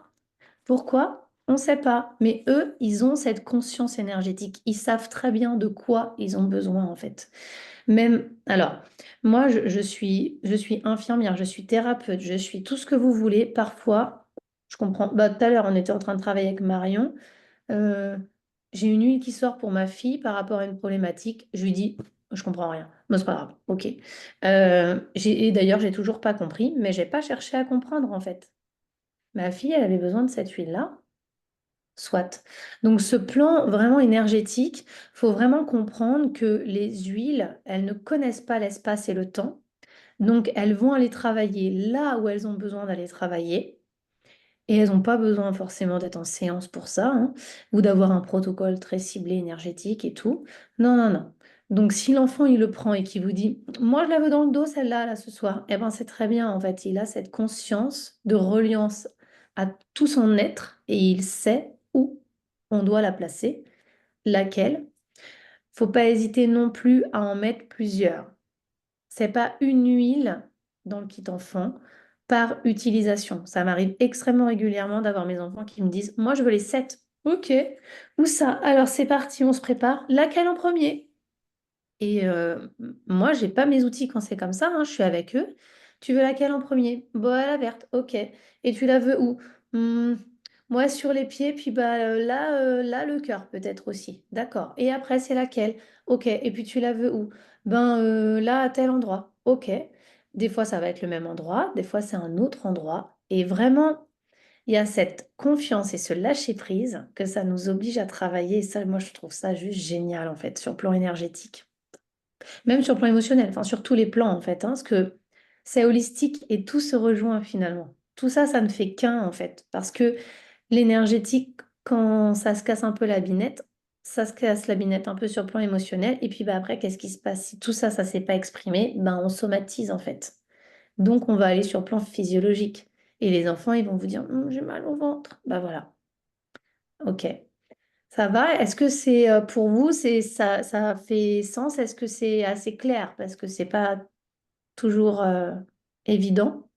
Pourquoi? On ne sait pas. Mais eux, ils ont cette conscience énergétique. Ils savent très bien de quoi ils ont besoin, en fait. Même, alors, moi, je suis infirmière, je suis thérapeute, je suis tout ce que vous voulez. Parfois, je comprends. Bah, tout à l'heure, on était en train de travailler avec Marion. Euh, j'ai une huile qui sort pour ma fille par rapport à une problématique. Je lui dis, je comprends rien. Mais c'est pas grave. Ok. Et d'ailleurs, j'ai toujours pas compris, mais j'ai pas cherché à comprendre, en fait. Ma fille, elle avait besoin de cette huile-là. Soit. Donc ce plan vraiment énergétique, faut vraiment comprendre que les huiles, elles ne connaissent pas l'espace et le temps. Donc elles vont aller travailler là où elles ont besoin d'aller travailler. Et elles n'ont pas besoin forcément d'être en séance pour ça, hein, ou d'avoir un protocole très ciblé énergétique et tout. Non, non, non. Donc si l'enfant il le prend et qu'il vous dit, moi je la veux dans le dos celle-là là ce soir, eh ben c'est très bien en fait. Il a cette conscience de reliance à tout son être et il sait où on doit la placer, laquelle. Faut pas hésiter non plus à en mettre plusieurs. C'est pas une huile dans le kit enfant par utilisation. Ça m'arrive extrêmement régulièrement d'avoir mes enfants qui me disent, moi je veux les 7. Ok. Où ça? Alors c'est parti, on se prépare. Laquelle en premier? Et moi, j'ai pas mes outils quand c'est comme ça, hein, je suis avec eux. Tu veux laquelle en premier? Bon, la verte, ok. Et tu la veux où? Hmm, moi, sur les pieds, puis bah, là, le cœur peut-être aussi. D'accord. Et après, c'est laquelle? Ok. Et puis tu la veux où? Ben là, à tel endroit. Ok. Des fois, ça va être le même endroit, des fois, c'est un autre endroit. Et vraiment, il y a cette confiance et ce lâcher-prise que ça nous oblige à travailler. Et ça, moi, je trouve ça juste génial, en fait, sur le plan énergétique. Même sur le plan émotionnel, enfin sur tous les plans en fait, hein, parce que c'est holistique et tout se rejoint finalement. Tout ça, ça ne fait qu'un en fait, parce que l'énergétique, quand ça se casse un peu la binette, ça se casse la binette un peu sur le plan émotionnel, et puis bah, après, qu'est-ce qui se passe? Si tout ça, ça ne s'est pas exprimé, ben, on somatise en fait. Donc on va aller sur le plan physiologique. Et les enfants, ils vont vous dire, j'ai mal au ventre. Bah voilà, ok. Ça va? Est-ce que c'est pour vous, ça fait sens? Est-ce que c'est assez clair? Parce que c'est pas toujours évident.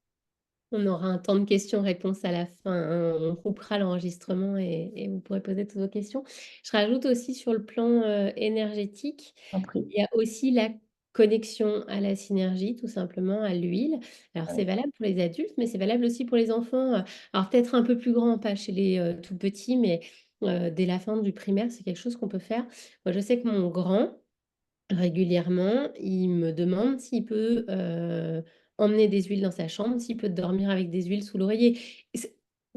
On aura un temps de questions-réponses à la fin, hein. On coupera l'enregistrement et vous pourrez poser toutes vos questions. Je rajoute aussi sur le plan énergétique, Compris. il y a aussi la connexion à la synergie, tout simplement, à l'huile. Alors, c'est Ouais. valable pour les adultes, mais c'est valable aussi pour les enfants. Alors, peut-être un peu plus grands, pas chez les tout petits, mais dès la fin du primaire, c'est quelque chose qu'on peut faire. Moi, je sais que mon grand, régulièrement, il me demande s'il peut emmener des huiles dans sa chambre, s'il peut dormir avec des huiles sous l'oreiller.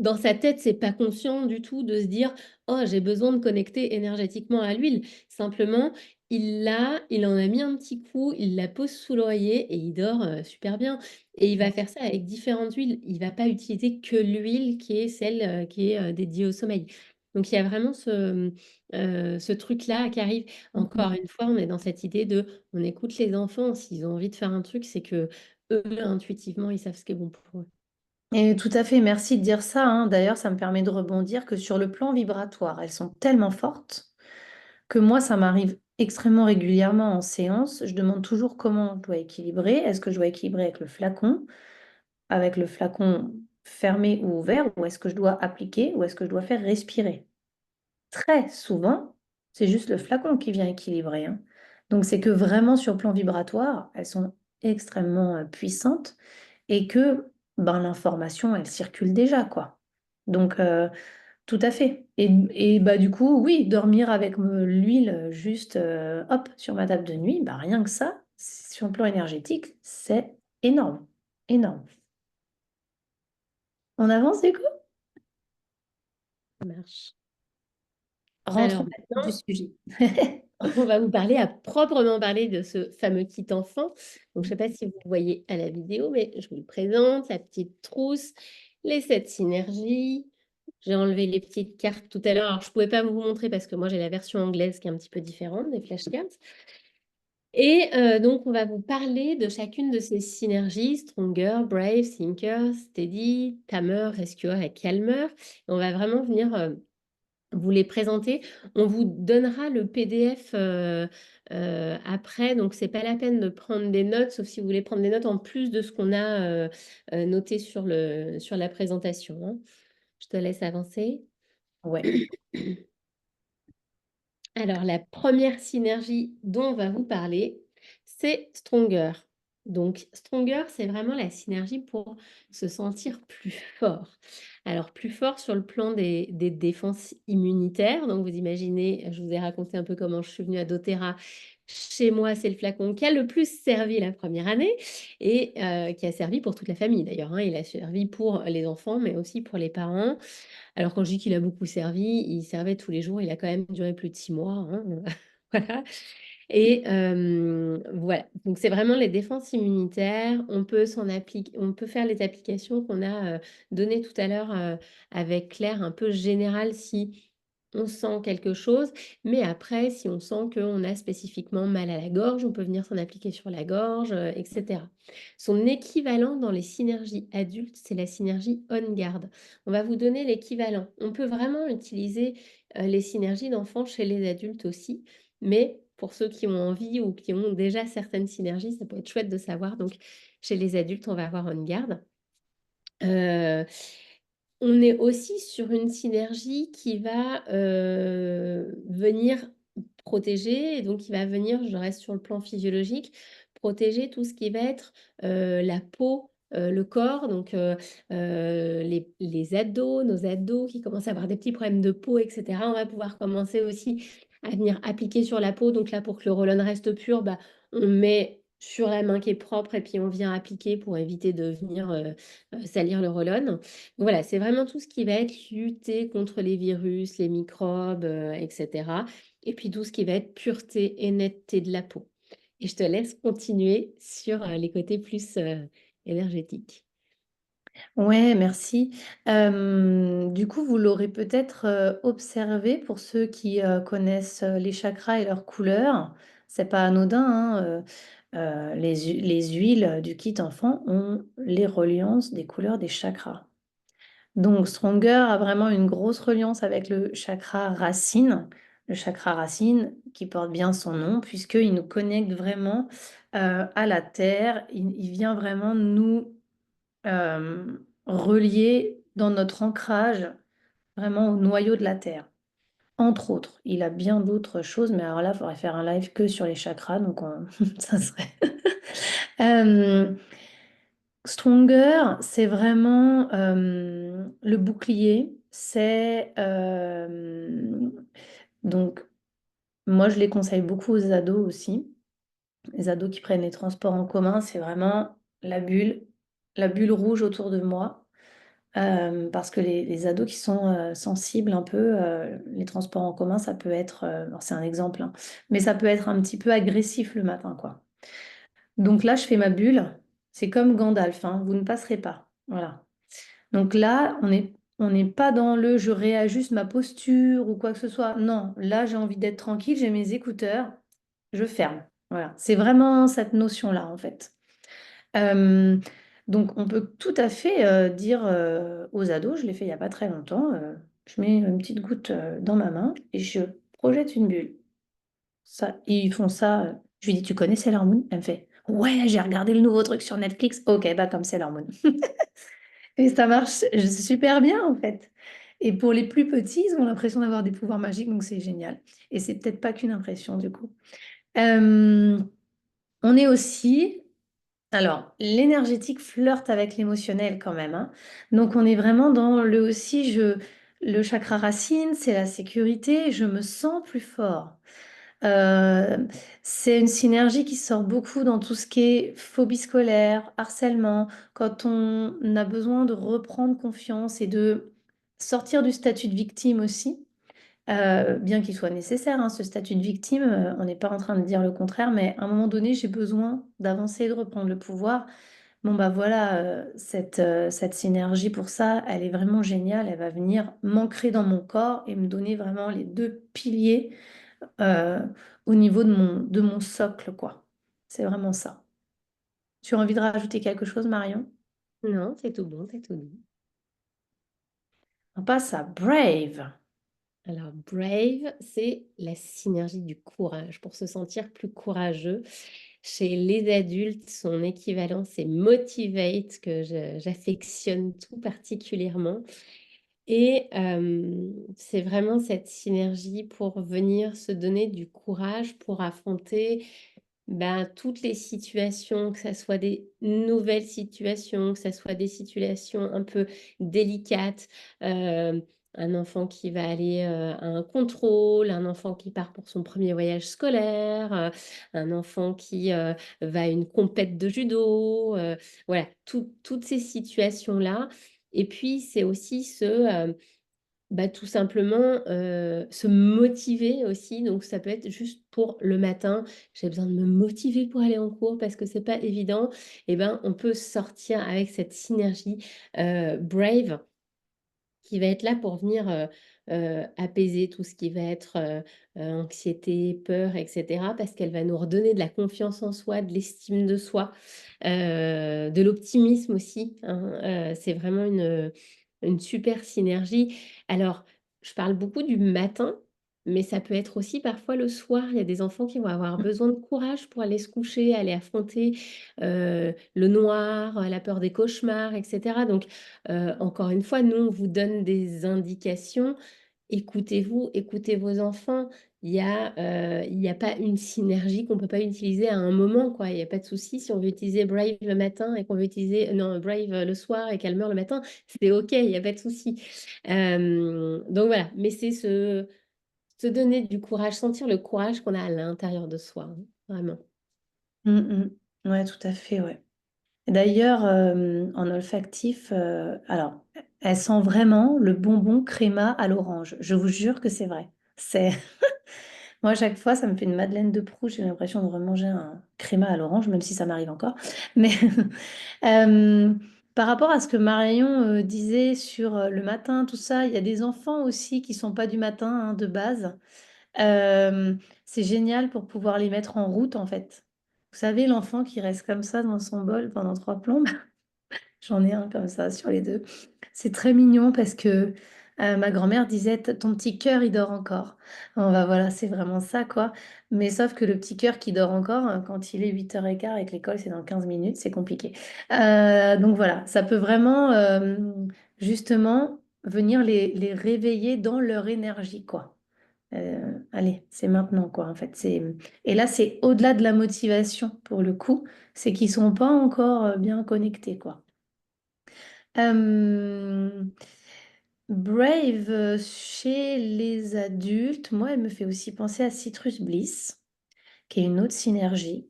dans sa tête, c'est pas conscient du tout de se dire, oh, j'ai besoin de connecter énergétiquement à l'huile. Simplement, il en a mis un petit coup, il la pose sous l'oreiller et il dort super bien. Et il va faire ça avec différentes huiles. Il va pas utiliser que l'huile qui est celle qui est dédiée au sommeil. Donc il y a vraiment ce truc-là qui arrive. Encore une fois, on est dans cette idée de, on écoute les enfants. S'ils ont envie de faire un truc, c'est que eux, intuitivement, ils savent ce qui est bon pour eux. Et tout à fait, merci de dire ça, hein. D'ailleurs, ça me permet de rebondir que sur le plan vibratoire, elles sont tellement fortes que moi, ça m'arrive extrêmement régulièrement en séance. Je demande toujours comment je dois équilibrer. Est-ce que je dois équilibrer avec le flacon fermé ou ouvert, ou est-ce que je dois appliquer, ou est-ce que je dois faire respirer? Très souvent, c'est juste le flacon qui vient équilibrer, hein. Donc, c'est que vraiment sur le plan vibratoire, elles sont extrêmement puissantes et que ben, l'information, elle circule déjà, quoi. Donc, tout à fait. Et bah, du coup, oui, dormir avec l'huile juste hop, sur ma table de nuit, bah, rien que ça, sur le plan énergétique, c'est énorme. Énorme. On avance du coup? Ça marche. Rentrons Alors dans le vif maintenant, du sujet. on va vous parler à proprement parler de ce fameux kit enfant. Donc, je ne sais pas si vous voyez à la vidéo, mais je vous le présente, la petite trousse, les 7 synergies. J'ai enlevé les petites cartes tout à l'heure. Alors, je ne pouvais pas vous montrer parce que moi, j'ai la version anglaise qui est un petit peu différente des flashcards. Et donc, on va vous parler de chacune de ces synergies, Stronger, Brave, Thinker, Steady, Tamer, Rescuer et Calmer. Et on va vraiment venir vous les présenter. On vous donnera le PDF après, donc c'est pas la peine de prendre des notes, sauf si vous voulez prendre des notes en plus de ce qu'on a noté sur la présentation, hein. Je te laisse avancer. Ouais. Alors, la première synergie dont on va vous parler, c'est Stronger. Donc, Stronger, c'est vraiment la synergie pour se sentir plus fort. Alors, plus fort sur le plan des défenses immunitaires. Donc, vous imaginez, je vous ai raconté un peu comment je suis venue à doTERRA. Chez moi, c'est le flacon qui a le plus servi la première année et qui a servi pour toute la famille d'ailleurs, hein. Il a servi pour les enfants, mais aussi pour les parents. Alors quand je dis qu'il a beaucoup servi, il servait tous les jours, il a quand même duré plus de 6 mois, hein, voilà. Et voilà, donc c'est vraiment les défenses immunitaires. On peut faire les applications qu'on a, données tout à l'heure, avec Claire, un peu générales si on sent quelque chose. Mais après, si on sent qu'on a spécifiquement mal à la gorge, on peut venir s'en appliquer sur la gorge, et cetera. Son équivalent dans les synergies adultes, c'est la synergie On Guard. On va vous donner l'équivalent. On peut vraiment utiliser, les synergies d'enfants chez les adultes aussi, mais pour ceux qui ont envie ou qui ont déjà certaines synergies, ça peut être chouette de savoir. Donc, chez les adultes, on va avoir On Guard. Euh, on est aussi sur une synergie qui va venir protéger, et donc qui va venir, je reste sur le plan physiologique, protéger tout ce qui va être la peau, le corps, donc les ados, nos ados qui commencent à avoir des petits problèmes de peau, etc. On va pouvoir commencer aussi à venir appliquer sur la peau. Donc là, pour que le roll-on reste pur, bah, on met sur la main qui est propre et puis on vient appliquer pour éviter de venir salir le roll-on. Voilà, c'est vraiment tout ce qui va être lutter contre les virus, les microbes, etc. Et puis tout ce qui va être pureté et netteté de la peau. Et je te laisse continuer sur les côtés plus énergétiques. Ouais, merci. Du coup, vous l'aurez peut-être observé pour ceux qui connaissent les chakras et leurs couleurs. C'est pas anodin, hein, les huiles du kit enfant ont les reliances des couleurs des chakras. Donc, Stronger a vraiment une grosse reliance avec le chakra racine qui porte bien son nom, puisqu'il nous connecte vraiment à la terre. Il vient vraiment nous relier dans notre ancrage vraiment au noyau de la terre. Entre autres, il a bien d'autres choses, mais alors là, il faudrait faire un live que sur les chakras, donc ça serait. Euh, Stronger, c'est vraiment le bouclier. C'est donc moi je les conseille beaucoup aux ados aussi. Les ados qui prennent les transports en commun, c'est vraiment la bulle rouge autour de moi. parce que les ados qui sont sensibles un peu, les transports en commun, ça peut être, alors c'est un exemple, hein, mais ça peut être un petit peu agressif le matin, quoi. Donc là, je fais ma bulle. C'est comme Gandalf, hein, vous ne passerez pas. Voilà. Donc là, on n'est pas dans le je réajuste ma posture ou quoi que ce soit. Non, là, j'ai envie d'être tranquille, j'ai mes écouteurs, je ferme. Voilà. C'est vraiment cette notion-là, en fait. Euh, donc, on peut tout à fait dire aux ados, je l'ai fait il n'y a pas très longtemps, je mets une petite goutte dans ma main et je projette une bulle. Ça, ils font ça. Je lui dis, tu connais Sailor Moon? Elle me fait, ouais, j'ai regardé le nouveau truc sur Netflix. Ok, bah comme Sailor Moon. Et ça marche super bien en fait. Et pour les plus petits, ils ont l'impression d'avoir des pouvoirs magiques, donc c'est génial. Et c'est peut-être pas qu'une impression du coup. Euh, on est aussi, alors l'énergétique flirte avec l'émotionnel quand même, hein. Donc on est vraiment dans le aussi, le chakra racine, c'est la sécurité, je me sens plus fort. Euh, c'est une synergie qui sort beaucoup dans tout ce qui est phobie scolaire, harcèlement, quand on a besoin de reprendre confiance et de sortir du statut de victime aussi, bien qu'il soit nécessaire, hein, ce statut de victime, on n'est pas en train de dire le contraire, mais à un moment donné, j'ai besoin d'avancer et de reprendre le pouvoir. Bon, bah voilà, cette synergie pour ça, elle est vraiment géniale, elle va venir m'ancrer dans mon corps et me donner vraiment les deux piliers euh, au niveau de mon socle, quoi. C'est vraiment ça. Tu as envie de rajouter quelque chose, Marion? Non, c'est tout bon, c'est tout bon. On passe à Brave. Alors, brave, c'est la synergie du courage pour se sentir plus courageux. Chez les adultes, son équivalent, c'est motivate, que j'affectionne tout particulièrement. Et c'est vraiment cette synergie pour venir se donner du courage pour affronter ben, toutes les situations, que ce soit des nouvelles situations, que ce soit des situations un peu délicates. Un enfant qui va aller à un contrôle, un enfant qui part pour son premier voyage scolaire, un enfant qui va à une compète de judo, voilà, toutes ces situations-là. Et puis, c'est aussi bah, tout simplement se motiver aussi. Donc, ça peut être juste pour le matin, j'ai besoin de me motiver pour aller en cours parce que c'est pas évident. Et ben, on peut sortir avec cette synergie Brave qui va être là pour venir apaiser tout ce qui va être anxiété, peur, etc. Parce qu'elle va nous redonner de la confiance en soi, de l'estime de soi, de l'optimisme aussi, hein. C'est vraiment une super synergie. Alors, je parle beaucoup du matin, mais ça peut être aussi parfois le soir. Il y a des enfants qui vont avoir besoin de courage pour aller se coucher, aller affronter le noir, la peur des cauchemars, etc. Donc, encore une fois, nous, on vous donne des indications. Écoutez-vous, écoutez vos enfants. Il y a pas une synergie qu'on ne peut pas utiliser à un moment, quoi. Il n'y a pas de souci. Si on veut utiliser Brave le matin et qu'on veut utiliser non, Brave le soir et qu'elle meurt le matin, c'est OK, il n'y a pas de souci. Donc voilà, mais c'est se donner du courage, sentir le courage qu'on a à l'intérieur de soi, hein, vraiment. Ouais, tout à fait, ouais. D'ailleurs, en olfactif, alors, elle sent vraiment le bonbon créma à l'orange. Je vous jure que c'est vrai. C'est Moi, à chaque fois, ça me fait une Madeleine de Proust. J'ai l'impression de remanger un créma à l'orange, même si ça m'arrive encore. Mais euh, par rapport à ce que Marion disait sur le matin, tout ça, il y a des enfants aussi qui sont pas du matin, hein, de base. Euh, c'est génial pour pouvoir les mettre en route, en fait. Vous savez, l'enfant qui reste comme ça dans son bol pendant trois plombes. J'en ai un comme ça sur les deux. C'est très mignon parce que ma grand-mère disait, ton petit cœur, il dort encore. Bon, bah voilà, c'est vraiment ça, quoi. Mais sauf que le petit cœur qui dort encore, quand il est 8h15 et que l'école, c'est dans 15 minutes, c'est compliqué. Donc voilà, ça peut vraiment, justement, venir les réveiller dans leur énergie, quoi. Allez, c'est maintenant, quoi, en fait. Et là, c'est au-delà de la motivation, pour le coup, c'est qu'ils sont pas encore bien connectés, quoi. Euh, Brave, chez les adultes, moi, elle me fait aussi penser à Citrus Bliss, qui est une autre synergie.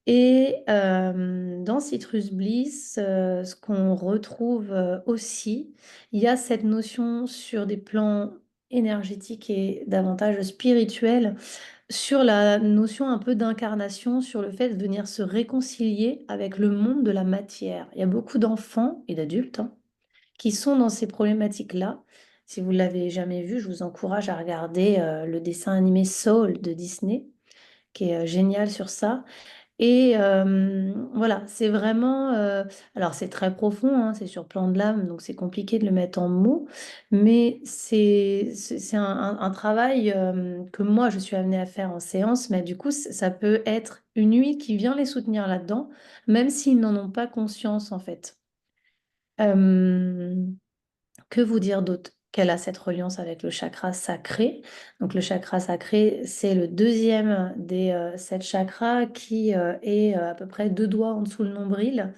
Et dans Citrus Bliss, ce qu'on retrouve aussi, il y a cette notion sur des plans énergétiques et davantage spirituels, sur la notion un peu d'incarnation, sur le fait de venir se réconcilier avec le monde de la matière. Il y a beaucoup d'enfants et d'adultes, hein, qui sont dans ces problématiques-là. Si vous ne l'avez jamais vu, je vous encourage à regarder le dessin animé Soul de Disney, qui est génial sur ça. Et voilà, c'est vraiment... alors c'est très profond, hein, c'est sur plan de l'âme, donc c'est compliqué de le mettre en mots, mais c'est un travail que moi je suis amenée à faire en séance, mais du coup ça peut être une huile qui vient les soutenir là-dedans, même s'ils n'en ont pas conscience en fait. Euh, que vous dire d'autre? Qu'elle a cette reliance avec le chakra sacré. Donc le chakra sacré, c'est le deuxième des sept chakras qui est à peu près 2 doigts en dessous le nombril.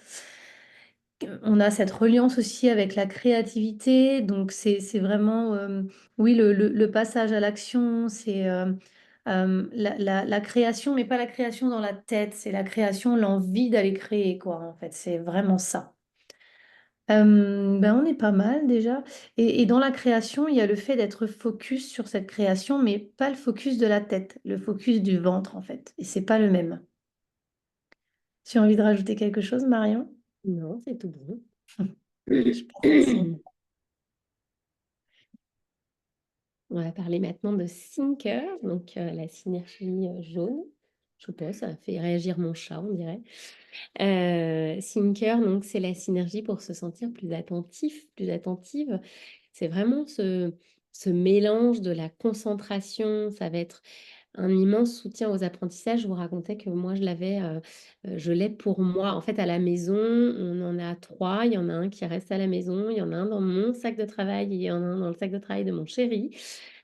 On a cette reliance aussi avec la créativité. Donc c'est vraiment, oui, le passage à l'action, c'est la création, mais pas la création dans la tête, c'est la création, l'envie d'aller créer, quoi, en fait. C'est vraiment ça. Ben, on est pas mal déjà. Et dans la création, il y a le fait d'être focus sur cette création, mais pas le focus de la tête, le focus du ventre en fait. Et c'est pas le même. Tu as envie de rajouter quelque chose, Marion? Non, c'est tout bon. Je passe à son. On va parler maintenant de Thinker, donc la synergie jaune. Je sais pas, ça fait réagir mon chat, on dirait. Thinker, donc c'est la synergie pour se sentir plus attentif, plus attentive. C'est vraiment ce mélange de la concentration. Ça va être un immense soutien aux apprentissages. Je vous racontais que moi, je l'ai pour moi. En fait, à la maison, on en a 3. Il y en a un qui reste à la maison, il y en a un dans mon sac de travail et il y en a un dans le sac de travail de mon chéri.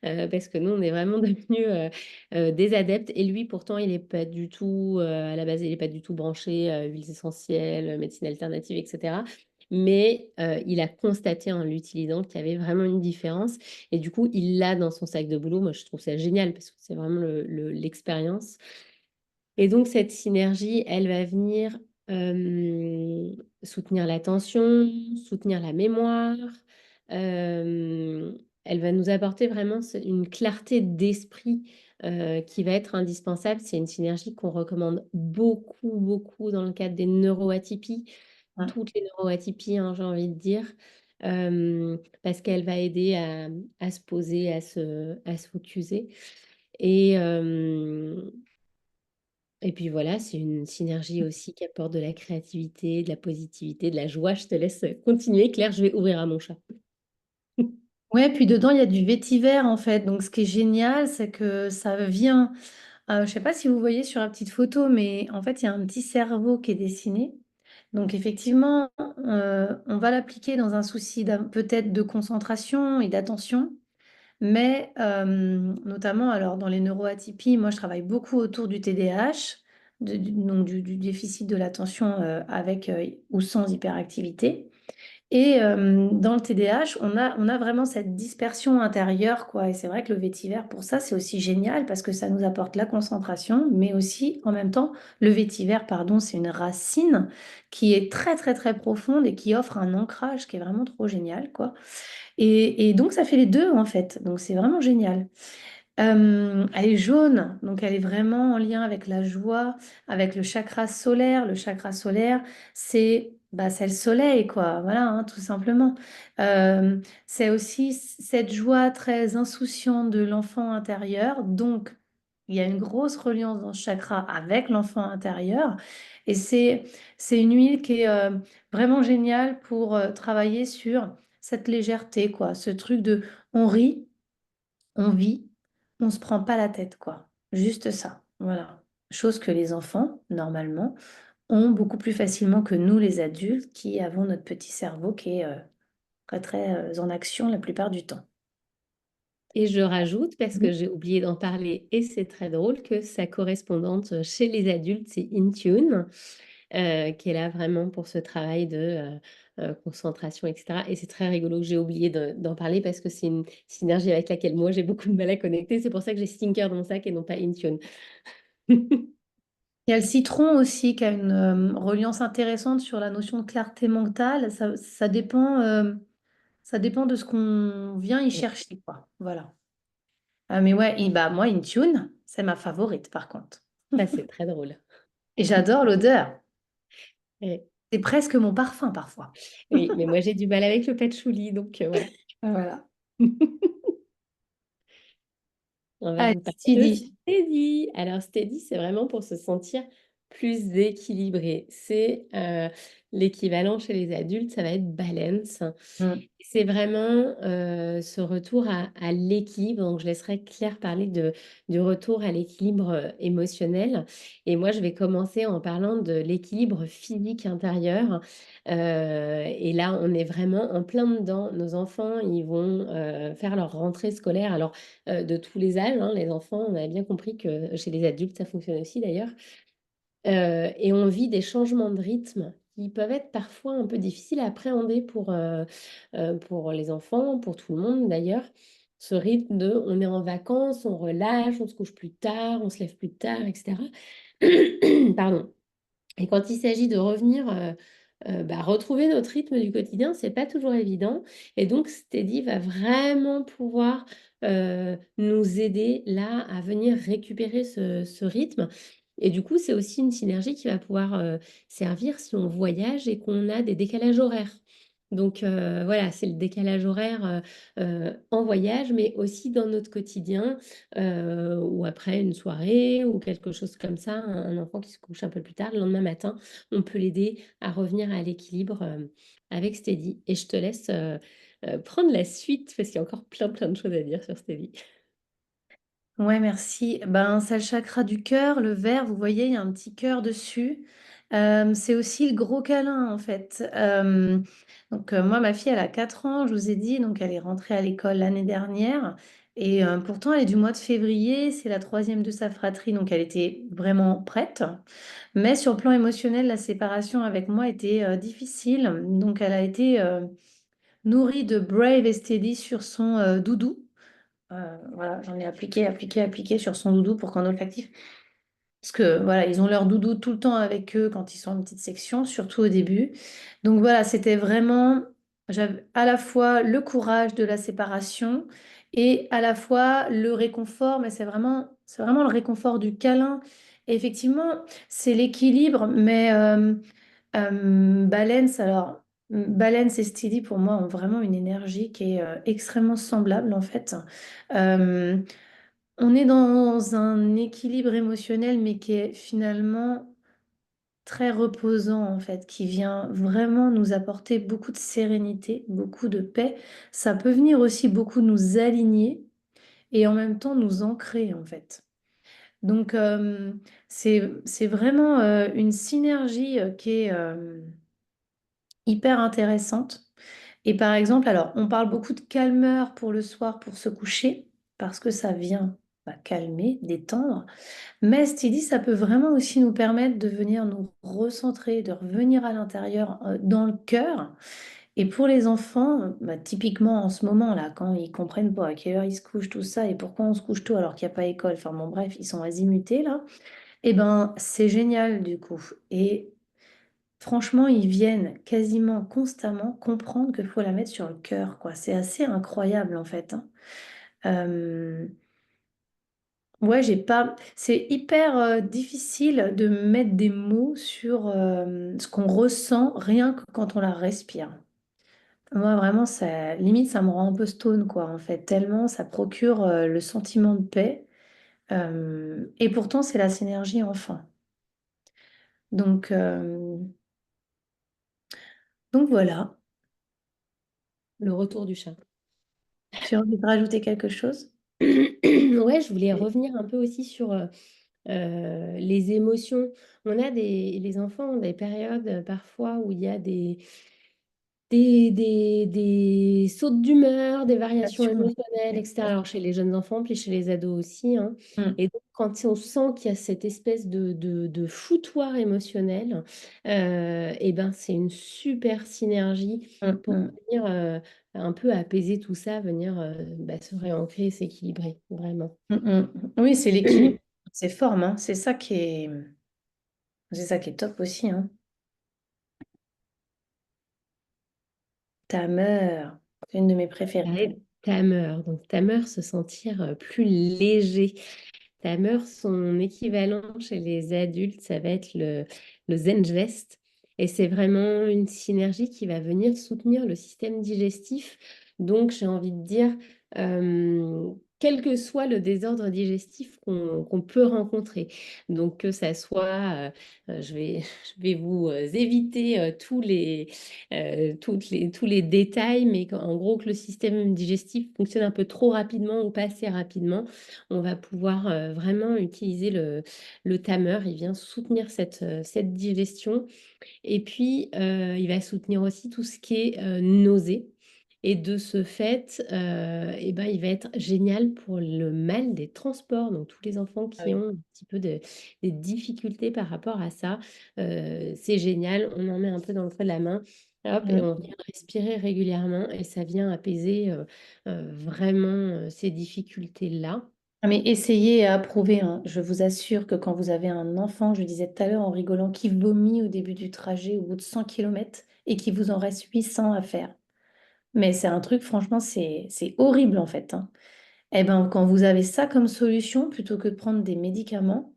Parce que nous, on est vraiment devenus des adeptes. Et lui, pourtant, il n'est pas du tout, à la base, il n'est pas du tout branché huiles essentielles, médecine alternative, etc. Mais il a constaté en l'utilisant qu'il y avait vraiment une différence. Et du coup, il l'a dans son sac de boulot. Moi, je trouve ça génial parce que c'est vraiment l'expérience. Et donc, cette synergie, elle va venir soutenir l'attention, soutenir la mémoire. Elle va nous apporter vraiment une clarté d'esprit qui va être indispensable. C'est une synergie qu'on recommande beaucoup, beaucoup dans le cadre des neuroatypies, Ouais. toutes les neuroatypies, hein, j'ai envie de dire, parce qu'elle va aider à se poser, à se focuser. Et, et puis voilà, c'est une synergie aussi qui apporte de la créativité, de la positivité, de la joie. Je te laisse continuer, Claire, je vais ouvrir à mon chat. Ouais, puis dedans, il y a du vétiver en fait. Donc ce qui est génial, c'est que ça vient. Je sais pas si vous voyez sur la petite photo, mais en fait, il y a un petit cerveau qui est dessiné. Donc effectivement, on va l'appliquer dans un souci peut-être de concentration et d'attention. Mais notamment, alors dans les neuroatypies, moi je travaille beaucoup autour du TDAH, donc du déficit de l'attention avec ou sans hyperactivité. Et dans le TDAH, on a vraiment cette dispersion intérieure, quoi. Et c'est vrai que le vétiver, pour ça, c'est aussi génial parce que ça nous apporte la concentration, mais aussi, en même temps, le vétiver, pardon, c'est une racine qui est très, très, très profonde et qui offre un ancrage qui est vraiment trop génial, quoi. Et donc, ça fait les deux, en fait. Donc, c'est vraiment génial. Elle est jaune, donc elle est vraiment en lien avec la joie, avec le chakra solaire. Le chakra solaire, c'est le soleil, quoi. Voilà, hein, tout simplement. C'est aussi cette joie très insouciante de l'enfant intérieur. Donc, il y a une grosse reliance dans ce chakra avec l'enfant intérieur. Et c'est une huile qui est vraiment géniale pour travailler sur cette légèreté, quoi. Ce truc de on rit, on vit, on se prend pas la tête, quoi. Juste ça, voilà. Chose que les enfants, normalement, ont beaucoup plus facilement que nous, les adultes, qui avons notre petit cerveau qui est très, très en action la plupart du temps. Et je rajoute, parce que Mhm. j'ai oublié d'en parler, et c'est très drôle, que sa correspondante chez les adultes, c'est Intune, qui est là vraiment pour ce travail de concentration, etc. Et c'est très rigolo que j'ai oublié d'en parler parce que c'est une synergie avec laquelle moi j'ai beaucoup de mal à connecter. C'est pour ça que j'ai Stinker dans mon sac et non pas Intune. Il y a le citron aussi qui a une reliance intéressante sur la notion de clarté mentale. Ça dépend de ce qu'on vient y chercher, quoi. Voilà. Mais ouais, bah, moi, Intune, c'est ma favorite par contre. Ça, c'est très drôle. Et j'adore l'odeur. Ouais. C'est presque mon parfum parfois. Oui, mais moi j'ai du mal avec le patchouli, donc voilà. Voilà. On va Allez, vous parler de Steady. Steady. Alors Steady, c'est vraiment pour se sentir plus équilibré. C'est l'équivalent chez les adultes, ça va être balance. Mm. C'est vraiment ce retour à l'équilibre. Donc, je laisserai Claire parler du retour à l'équilibre émotionnel. Et moi, je vais commencer en parlant de l'équilibre physique intérieur. Et là, on est vraiment en plein dedans. Nos enfants, ils vont faire leur rentrée scolaire. Alors, de tous les âges, hein, les enfants, on a bien compris que chez les adultes, ça fonctionne aussi d'ailleurs. Et on vit des changements de rythme qui peuvent être parfois un peu difficiles à appréhender pour les enfants, pour tout le monde d'ailleurs. Ce rythme de on est en vacances, on relâche, on se couche plus tard, on se lève plus tard, etc. Pardon. Et quand il s'agit de revenir, retrouver notre rythme du quotidien, c'est pas toujours évident. Et donc, Steady va vraiment pouvoir nous aider là à venir récupérer ce rythme. Et du coup, c'est aussi une synergie qui va pouvoir servir si on voyage et qu'on a des décalages horaires. Donc voilà, c'est le décalage horaire en voyage, mais aussi dans notre quotidien ou après une soirée ou quelque chose comme ça, un enfant qui se couche un peu plus tard, le lendemain matin, on peut l'aider à revenir à l'équilibre avec Steady. Et je te laisse prendre la suite parce qu'il y a encore plein de choses à dire sur Steady. Ouais, merci. Ben, c'est le chakra du cœur, le vert, vous voyez, il y a un petit cœur dessus. C'est aussi le gros câlin, en fait. Moi, ma fille, elle a 4 ans, je vous ai dit, donc elle est rentrée à l'école l'année dernière. Et pourtant, elle est du mois de février, c'est la troisième de sa fratrie, donc elle était vraiment prête. Mais sur le plan émotionnel, la séparation avec moi était difficile. Donc, elle a été nourrie de Brave et Steady sur son doudou. Voilà, j'en ai appliqué sur son doudou pour qu'en olfactif. Parce que voilà, ils ont leur doudou tout le temps avec eux quand ils sont en petite section, surtout au début. Donc voilà, c'était vraiment, j'avais à la fois le courage de la séparation et à la fois le réconfort, mais c'est vraiment le réconfort du câlin. Et effectivement, c'est l'équilibre, mais Balance et Steady pour moi ont vraiment une énergie qui est extrêmement semblable en fait. Euh, on est dans un équilibre émotionnel, mais qui est finalement très reposant en fait, qui vient vraiment nous apporter beaucoup de sérénité, beaucoup de paix. Ça peut venir aussi beaucoup nous aligner et en même temps nous ancrer en fait. Donc c'est vraiment une synergie qui est hyper intéressante. Et par exemple, alors on parle beaucoup de calmeur pour le soir pour se coucher parce que ça vient calmer, détendre. Mais Steady, ça peut vraiment aussi nous permettre de venir nous recentrer, de revenir à l'intérieur, dans le cœur. Et pour les enfants, typiquement en ce moment là, quand ils comprennent pas à quelle heure ils se couchent, tout ça, et pourquoi on se couche tôt alors qu'il n'y a pas école, enfin bon bref, ils sont azimutés là. Et ben c'est génial du coup. Et franchement, ils viennent quasiment constamment comprendre qu'il faut la mettre sur le cœur, quoi. C'est assez incroyable en fait, hein. Euh, ouais, j'ai pas. C'est hyper difficile de mettre des mots sur ce qu'on ressent rien que quand on la respire. Moi, vraiment, ça, limite, ça me rend un peu stone, quoi, en fait, tellement ça procure le sentiment de paix. Et pourtant, c'est la synergie enfant. Donc, euh, donc voilà. Le retour du chat. Tu as envie de rajouter quelque chose? Ouais, je voulais revenir un peu aussi sur les émotions. Les enfants ont des périodes parfois où il y a des sautes d'humeur, des variations Passion. émotionnelles, Ouais. etc. Alors chez les jeunes enfants, puis chez les ados aussi, hein. Mm, Et donc, quand on sent qu'il y a cette espèce de foutoir émotionnel, et ben, c'est une super synergie mm, pour mm, venir un peu apaiser tout ça, venir se réancrer, s'équilibrer, vraiment. mm, mm. Oui, c'est l'équilibre, c'est forme, hein. C'est ça qui est. C'est ça qui est top aussi, hein. Tamer, c'est une de mes préférées. Ouais, Tamer. Donc, Tamer, se sentir plus léger. Tamer, son équivalent chez les adultes, ça va être le Zengest. Et c'est vraiment une synergie qui va venir soutenir le système digestif. Donc, j'ai envie de dire, quel que soit le désordre digestif qu'on peut rencontrer. Donc, que ça soit, je vais vous éviter tous les détails, mais en gros, que le système digestif fonctionne un peu trop rapidement ou pas assez rapidement, on va pouvoir vraiment utiliser le tamer. Il vient soutenir cette digestion. Et puis, il va soutenir aussi tout ce qui est nausée. Et de ce fait, eh ben, il va être génial pour le mal des transports. Donc, tous les enfants Ah qui oui. ont un petit peu des difficultés par rapport à ça, c'est génial. On en met un peu dans le creux de la main. Hop, et Mm. on vient respirer régulièrement et ça vient apaiser vraiment ces difficultés-là. Ah, mais essayez et approuvez, hein. Je vous assure que quand vous avez un enfant, je disais tout à l'heure en rigolant, qui vomit au début du trajet au bout de 100 km et qu'il vous en reste 800 à faire. Mais c'est un truc, franchement, c'est horrible en fait, hein. Eh ben, quand vous avez ça comme solution, plutôt que de prendre des médicaments,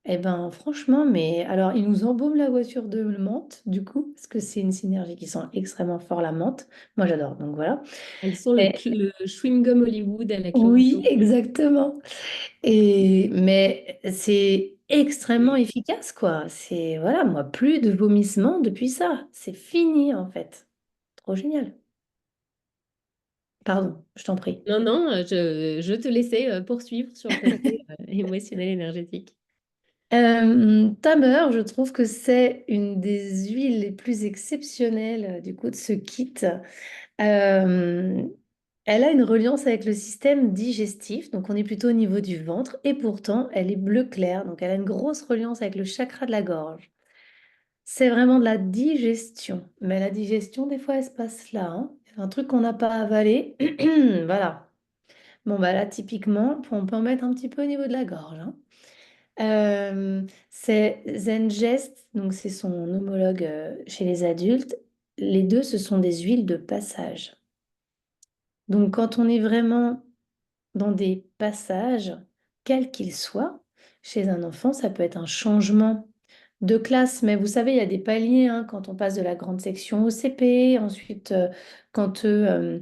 eh ben, franchement, mais alors, ils nous embaument la voiture de menthe, du coup, parce que c'est une synergie qui sent extrêmement fort la menthe. Moi, j'adore, donc voilà. Elles sont le chewing-gum Hollywood à la Oui, clémentine. exactement. Mais c'est extrêmement efficace, quoi. C'est, voilà, moi, plus de vomissements depuis ça. C'est fini, en fait. Trop génial. Pardon, je t'en prie. Non, non, je te laissais poursuivre sur le côté émotionnel énergétique. Tamer, je trouve que c'est une des huiles les plus exceptionnelles, du coup, de ce kit. Euh, Elle a une reliance avec le système digestif, donc on est plutôt au niveau du ventre, et pourtant elle est bleu clair, donc elle a une grosse reliance avec le chakra de la gorge. C'est vraiment de la digestion, mais la digestion, des fois, elle se passe là, hein. Un truc qu'on n'a pas avalé, voilà. Bon, bah là, typiquement, on peut en mettre un petit peu au niveau de la gorge, hein. C'est Zengest, donc c'est son homologue chez les adultes. Les deux, ce sont des huiles de passage. Donc, quand on est vraiment dans des passages, quels qu'ils soient, chez un enfant, ça peut être un changement de classe. Mais vous savez, il y a des paliers, hein, quand on passe de la grande section au CP. Ensuite, quand il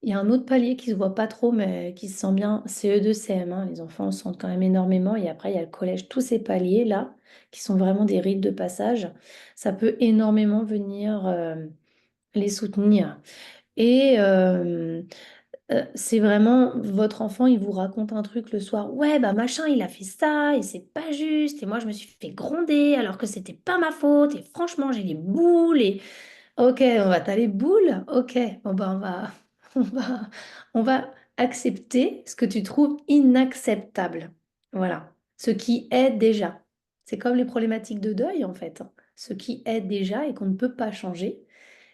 y a un autre palier qui se voit pas trop, mais qui se sent bien, CE2, CM1. Les enfants le sentent quand même énormément. Et après, il y a le collège. Tous ces paliers-là, qui sont vraiment des rites de passage, ça peut énormément venir les soutenir. Et c'est vraiment votre enfant, il vous raconte un truc le soir. Ouais, bah machin, il a fait ça et c'est pas juste. Et moi, je me suis fait gronder alors que c'était pas ma faute. Et franchement, j'ai les boules. Et ok, on va t'as les boules. Ok, bon bah on va, on va accepter ce que tu trouves inacceptable. Voilà, ce qui est déjà. C'est comme les problématiques de deuil en fait, hein. Ce qui est déjà et qu'on ne peut pas changer.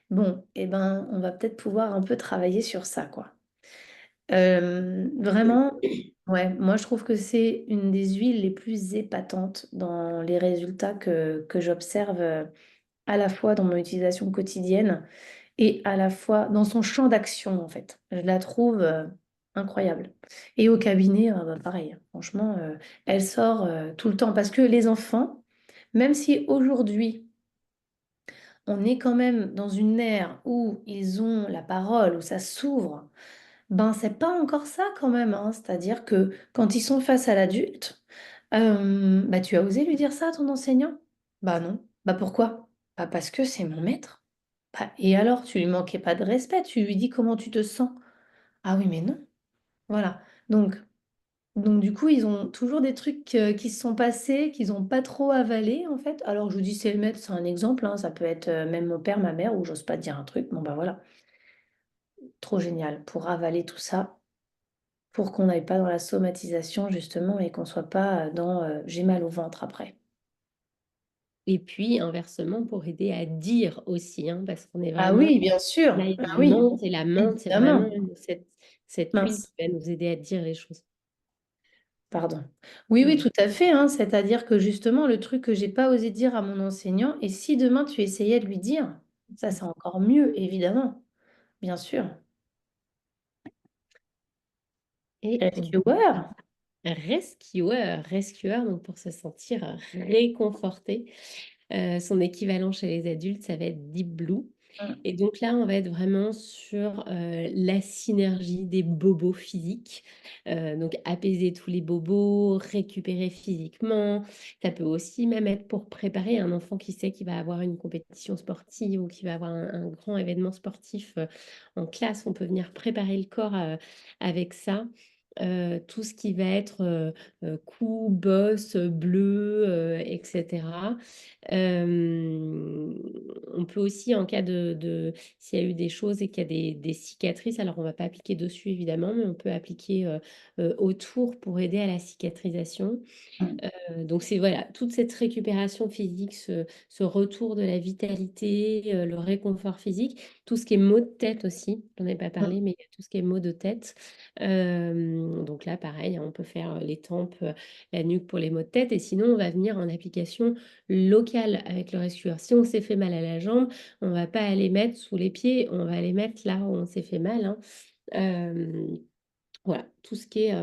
Bon, eh ben, on va peut-être pouvoir un peu travailler sur ça, quoi. Vraiment, ouais, moi je trouve que c'est une des huiles les plus épatantes dans les résultats que j'observe à la fois dans mon utilisation quotidienne et à la fois dans son champ d'action en fait. Je la trouve incroyable. Et au cabinet, bah, pareil, franchement, elle sort tout le temps parce que les enfants, même si aujourd'hui on est quand même dans une ère où ils ont la parole, où ça s'ouvre, ben, c'est pas encore ça quand même, hein. C'est-à-dire que quand ils sont face à l'adulte, bah, tu as osé lui dire ça à ton enseignant? Bah non. Bah pourquoi? Bah parce que c'est mon maître. Bah, et alors, tu lui manquais pas de respect, tu lui dis comment tu te sens. Ah oui, mais non. Voilà. Donc du coup, ils ont toujours des trucs qui se sont passés, qu'ils n'ont pas trop avalés, en fait. Alors, je vous dis, c'est le maître, c'est un exemple, hein. Ça peut être même mon père, ma mère, où j'ose pas dire un truc. Bon, bah voilà. Trop génial pour avaler tout ça, pour qu'on n'aille pas dans la somatisation justement et qu'on soit pas dans j'ai mal au ventre après. Et puis, inversement, pour aider à dire aussi, hein, parce qu'on est Ah vraiment oui, bien sûr. là avec Ah la oui, menthe, et la menthe, c'est vraiment évidemment. cette huile Mince. qui va nous aider à dire les choses. Pardon. Oui, oui, Mm. tout à fait, hein. C'est-à-dire que justement, le truc que j'ai pas osé dire à mon enseignant, et si demain tu essayais de lui dire, ça c'est encore mieux, évidemment, bien sûr. Et Rescuer. rescueur, donc pour se sentir réconforté. Son équivalent chez les adultes, ça va être Deep Blue. Mm, Et donc là, on va être vraiment sur la synergie des bobos physiques. Donc apaiser tous les bobos, récupérer physiquement. Ça peut aussi même être pour préparer un enfant qui sait qu'il va avoir une compétition sportive ou qui va avoir un grand événement sportif en classe. On peut venir préparer le corps avec ça. Tout ce qui va être cou, bosse, bleu, etc. On peut aussi, en cas s'il y a eu des choses et qu'il y a des cicatrices, alors on ne va pas appliquer dessus évidemment, mais on peut appliquer autour pour aider à la cicatrisation. mm, Donc c'est voilà, toute cette récupération physique, ce retour de la vitalité, le réconfort physique, tout ce qui est maux de tête aussi, j'en ai pas mm. parlé, mais il y a tout ce qui est maux de tête. Donc là, pareil, hein, on peut faire les tempes, la nuque pour les maux de tête, et sinon on va venir en application locale avec le rescueur. Si on s'est fait mal à la jambe, on va pas aller mettre sous les pieds, on va les mettre là où on s'est fait mal, hein. Euh, voilà, tout ce qui est,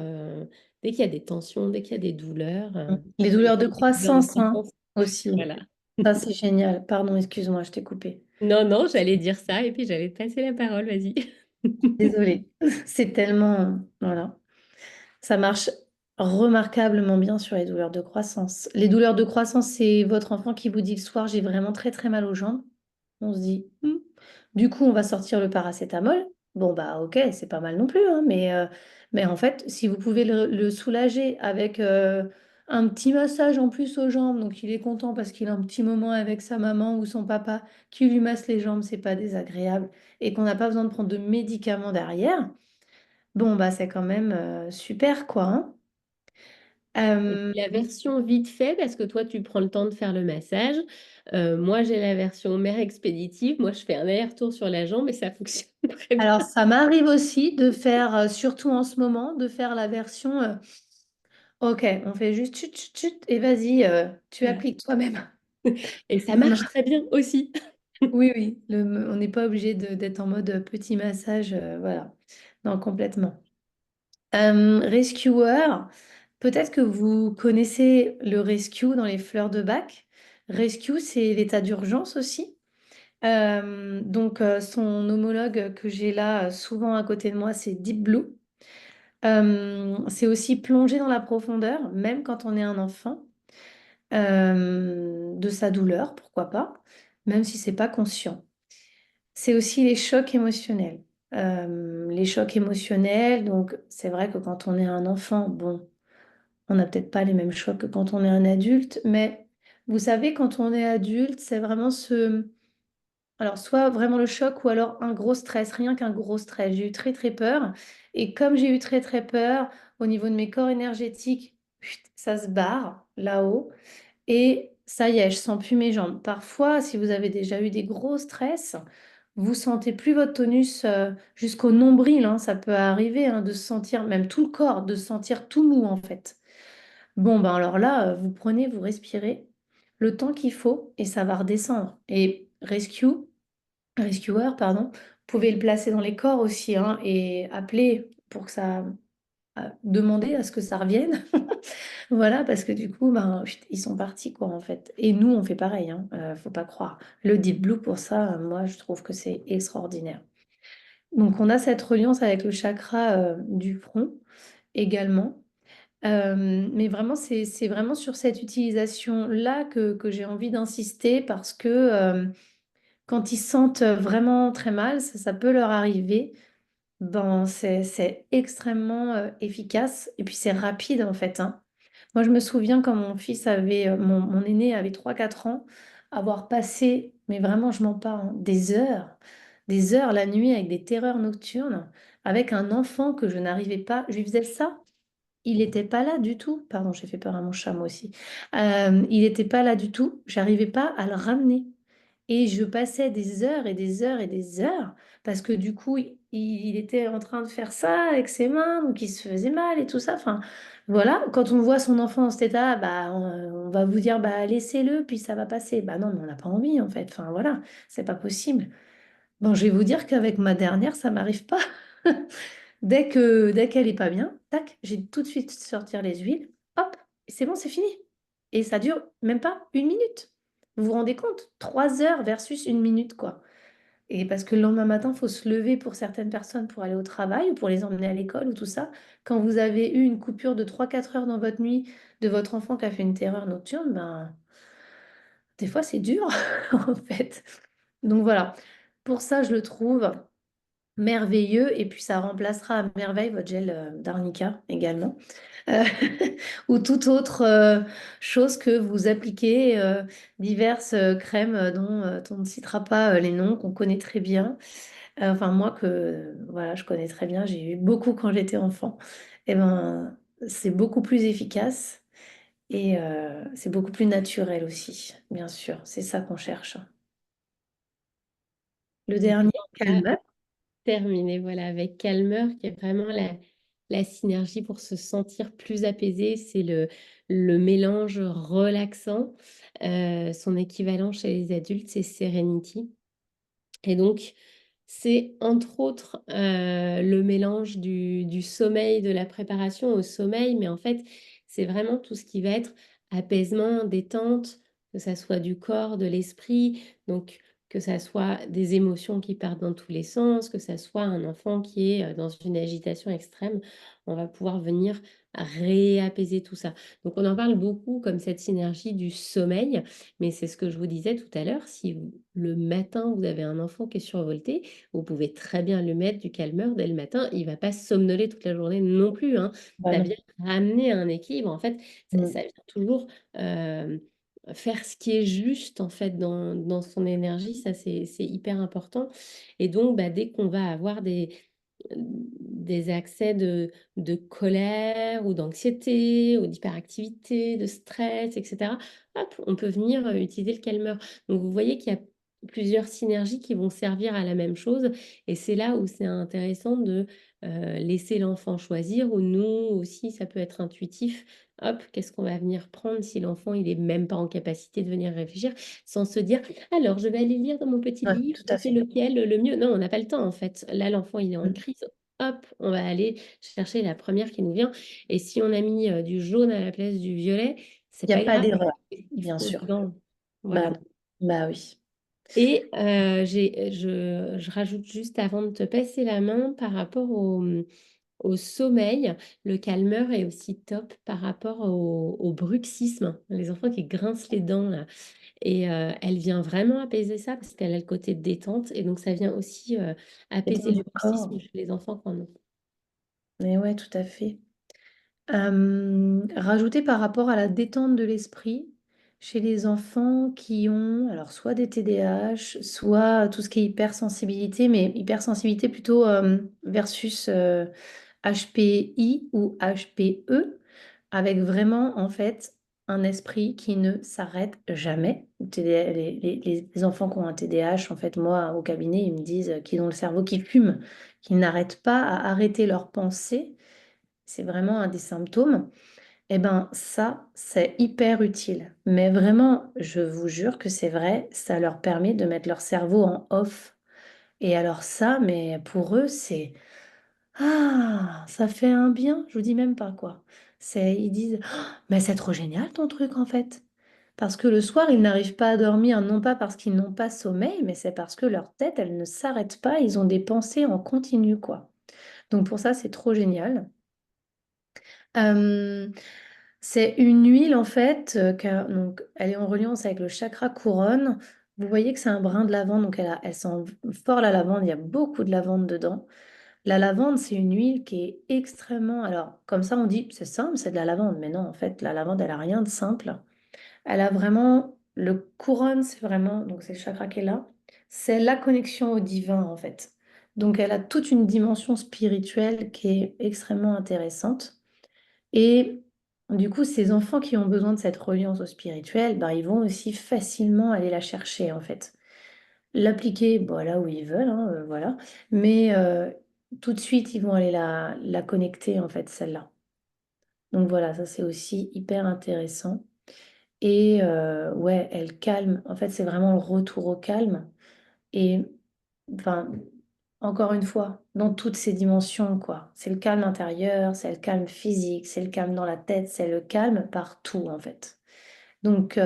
dès qu'il y a des tensions, dès qu'il y a des douleurs, Mm. Les les douleurs de femmes, les douleurs de croissance, hein, croissance, aussi. voilà. Ça, c'est génial. Pardon, excuse-moi, je t'ai coupé. Non, non, j'allais dire ça et puis j'allais te passer la parole, vas-y. Désolée. C'est tellement... Voilà. Ça marche remarquablement bien sur les douleurs de croissance. Les douleurs de croissance, c'est votre enfant qui vous dit le soir, j'ai vraiment très très mal aux jambes. On se dit, hmm. Du coup, on va sortir le paracétamol. Bon, bah ok, c'est pas mal non plus, hein, mais en fait, si vous pouvez le soulager avec un petit massage en plus aux jambes, donc il est content parce qu'il a un petit moment avec sa maman ou son papa qui lui masse les jambes, c'est pas désagréable, et qu'on n'a pas besoin de prendre de médicaments derrière. Bon, bah c'est quand même super, quoi, hein. Et Euh, puis la version vite fait, parce que toi, tu prends le temps de faire le massage. Moi, j'ai la version mère expéditive. Moi, je fais un aller-retour sur la jambe et ça fonctionne très alors, bien. ça m'arrive aussi de faire, surtout en ce moment, de faire la version ok, on fait juste chut, chut, chut, et vas-y, tu Voilà. appliques toi-même. Et ça Non, non. marche très bien aussi. Oui, oui, on n'est pas obligé d'être en mode petit massage, voilà. Non, complètement. Rescuer, peut-être que vous connaissez le rescue dans les fleurs de bac. Rescue, c'est l'état d'urgence aussi. Donc, son homologue que j'ai là, souvent à côté de moi, c'est Deep Blue. C'est aussi plonger dans la profondeur, même quand on est un enfant, de sa douleur, pourquoi pas, même si c'est pas conscient. C'est aussi les chocs émotionnels. Les chocs émotionnels, donc c'est vrai que quand on est un enfant, bon, on n'a peut-être pas les mêmes chocs que quand on est un adulte, mais vous savez, quand on est adulte, c'est vraiment alors, soit vraiment le choc ou alors un gros stress, rien qu'un gros stress. J'ai eu très très peur. Et comme j'ai eu très très peur, au niveau de mes corps énergétiques, chut, ça se barre là-haut. Et ça y est, je sens plus mes jambes. Parfois, si vous avez déjà eu des gros stress, vous sentez plus votre tonus jusqu'au nombril, hein. Ça peut arriver, hein, de se sentir, même tout le corps, de se sentir tout mou en fait. Bon, ben alors là, vous prenez, vous respirez le temps qu'il faut et ça va redescendre. Et rescuer, pardon, vous pouvez le placer dans les corps aussi, hein, et appeler pour que ça, demander à ce que ça revienne. Voilà, parce que du coup, ben, chut, ils sont partis, quoi, en fait. Et nous, on fait pareil, hein, faut pas croire. Le Deep Blue, pour ça, moi, je trouve que c'est extraordinaire. Donc, on a cette reliance avec le chakra du front également. Mais vraiment, c'est vraiment sur cette utilisation-là que j'ai envie d'insister parce que quand ils se sentent vraiment très mal, ça peut leur arriver. Ben, c'est extrêmement efficace et puis c'est rapide en fait, hein. Moi, je me souviens quand mon fils avait, mon aîné avait 3 4 ans, avoir passé, mais vraiment, je m'en parle, hein, des heures la nuit avec des terreurs nocturnes, avec un enfant que je n'arrivais pas, je lui faisais ça, il n'était pas là du tout. Pardon, j'ai fait peur à mon chat moi aussi. Il n'était pas là du tout, j'arrivais pas à le ramener. Et je passais des heures et des heures et des heures parce que du coup, il était en train de faire ça avec ses mains, donc il se faisait mal et tout ça. Enfin, voilà, quand on voit son enfant dans cet état, bah, on va vous dire, bah, laissez-le, puis ça va passer. Bah non, mais on n'a pas envie en fait. Enfin, voilà, c'est pas possible. Bon, je vais vous dire qu'avec ma dernière, ça m'arrive pas. Dès qu'elle est pas bien, tac, j'ai tout de suite sortir les huiles, hop, c'est bon, c'est fini. Et ça dure même pas une minute. Vous vous rendez compte? 3 heures versus une minute, quoi. Et parce que le lendemain matin, il faut se lever pour certaines personnes pour aller au travail ou pour les emmener à l'école ou tout ça. Quand vous avez eu une coupure de 3 4 heures dans votre nuit de votre enfant qui a fait une terreur nocturne, ben, des fois, c'est dur, en fait. Donc voilà, pour ça, je le trouve merveilleux. Et puis, ça remplacera à merveille votre gel d'arnica également. Euh, ou toute autre chose que vous appliquez, diverses crèmes dont on ne citera pas les noms, qu'on connaît très bien. Enfin, moi, que voilà, je connais très bien, j'ai eu beaucoup quand j'étais enfant. Et ben, c'est beaucoup plus efficace et c'est beaucoup plus naturel aussi, bien sûr. C'est ça qu'on cherche. Le Donc, dernier, on va calmeur. terminer voilà, avec Calmeur, qui est vraiment la synergie pour se sentir plus apaisé. C'est le mélange relaxant. Son équivalent chez les adultes, c'est Serenity. Et donc, c'est entre autres le mélange du sommeil, de la préparation au sommeil, mais en fait, c'est vraiment tout ce qui va être apaisement, détente, que ça soit du corps, de l'esprit, donc que ça soit des émotions qui partent dans tous les sens, que ça soit un enfant qui est dans une agitation extrême, on va pouvoir venir réapaiser tout ça. Donc on en parle beaucoup comme cette synergie du sommeil, mais c'est ce que je vous disais tout à l'heure, si le matin vous avez un enfant qui est survolté, vous pouvez très bien lui mettre du calmeur dès le matin, il va pas somnoler toute la journée non plus, hein. Bah Ça non. vient ramener un équilibre, en fait, ça Mm. vient toujours faire ce qui est juste, en fait, dans son énergie, ça c'est hyper important. Et donc, bah, dès qu'on va avoir des accès de colère ou d'anxiété ou d'hyperactivité, de stress, etc., hop, on peut venir utiliser le calmeur. Donc, vous voyez qu'il y a plusieurs synergies qui vont servir à la même chose. Et c'est là où c'est intéressant de laisser l'enfant choisir, ou nous aussi, ça peut être intuitif. Hop, qu'est-ce qu'on va venir prendre si l'enfant, il est même pas en capacité de venir réfléchir, sans se dire, alors je vais aller lire dans mon petit Ouais, livre, tout à c'est fait. lequel le mieux. Non, on n'a pas le temps en fait. Là, l'enfant, il est en Mm. crise. Hop, on va aller chercher la première qui nous vient. Et si on a mis du jaune à la place du violet, c'est Il n'y a pas pas grave. d'erreur, Il bien faut sûr. dedans. Bah Voilà. non. Bah oui. Et je rajoute juste avant de te passer la main par rapport au sommeil, le calmeur est aussi top par rapport au bruxisme, les enfants qui grincent les dents là. Et elle vient vraiment apaiser ça parce qu'elle a le côté détente et donc ça vient aussi Détente apaiser le du bruxisme corps. chez les enfants quand on... Mais ouais, tout à fait. Rajouter par rapport à la détente de l'esprit chez les enfants qui ont alors soit des TDAH, soit tout ce qui est hypersensibilité, mais hypersensibilité plutôt versus HPI ou HPE, avec vraiment en fait un esprit qui ne s'arrête jamais. Les enfants qui ont un TDAH, en fait, moi au cabinet, ils me disent qu'ils ont le cerveau qui fume, qu'ils n'arrêtent pas à arrêter leurs pensées. C'est vraiment un des symptômes. Eh ben, ça, c'est hyper utile. Mais vraiment, je vous jure que c'est vrai, ça leur permet de mettre leur cerveau en off. Et alors ça, mais pour eux, c'est ah, ça fait un bien. Je vous dis même pas quoi. Ils disent, ah, mais c'est trop génial ton truc en fait. Parce que le soir, ils n'arrivent pas à dormir, non pas parce qu'ils n'ont pas sommeil, mais c'est parce que leur tête, elle ne s'arrête pas. Ils ont des pensées en continu, quoi. Donc pour ça, c'est trop génial. Euh, c'est une huile en fait, donc, elle est en reliance avec le chakra couronne. Vous voyez que c'est un brin de lavande, donc elle sent fort la lavande, il y a beaucoup de lavande dedans. La lavande, c'est une huile qui est extrêmement... Alors, comme ça, on dit, c'est simple, c'est de la lavande. Mais non, en fait, la lavande, elle a rien de simple. Elle a vraiment... Le couronne, c'est vraiment... Donc, c'est le chakra qui est là. C'est la connexion au divin, en fait. Donc, elle a toute une dimension spirituelle qui est extrêmement intéressante. Et du coup, ces enfants qui ont besoin de cette reliance au spirituel, ben, ils vont aussi facilement aller la chercher, en fait. l'appliquer bon, là où ils veulent, hein, voilà. Mais tout de suite, ils vont aller la connecter, en fait, celle-là. Donc voilà, ça c'est aussi hyper intéressant. Et ouais, elle calme. En fait, c'est vraiment le retour au calme. Et enfin, encore une fois, dans toutes ses dimensions, quoi. C'est le calme intérieur, c'est le calme physique, c'est le calme dans la tête, c'est le calme partout, en fait. Donc,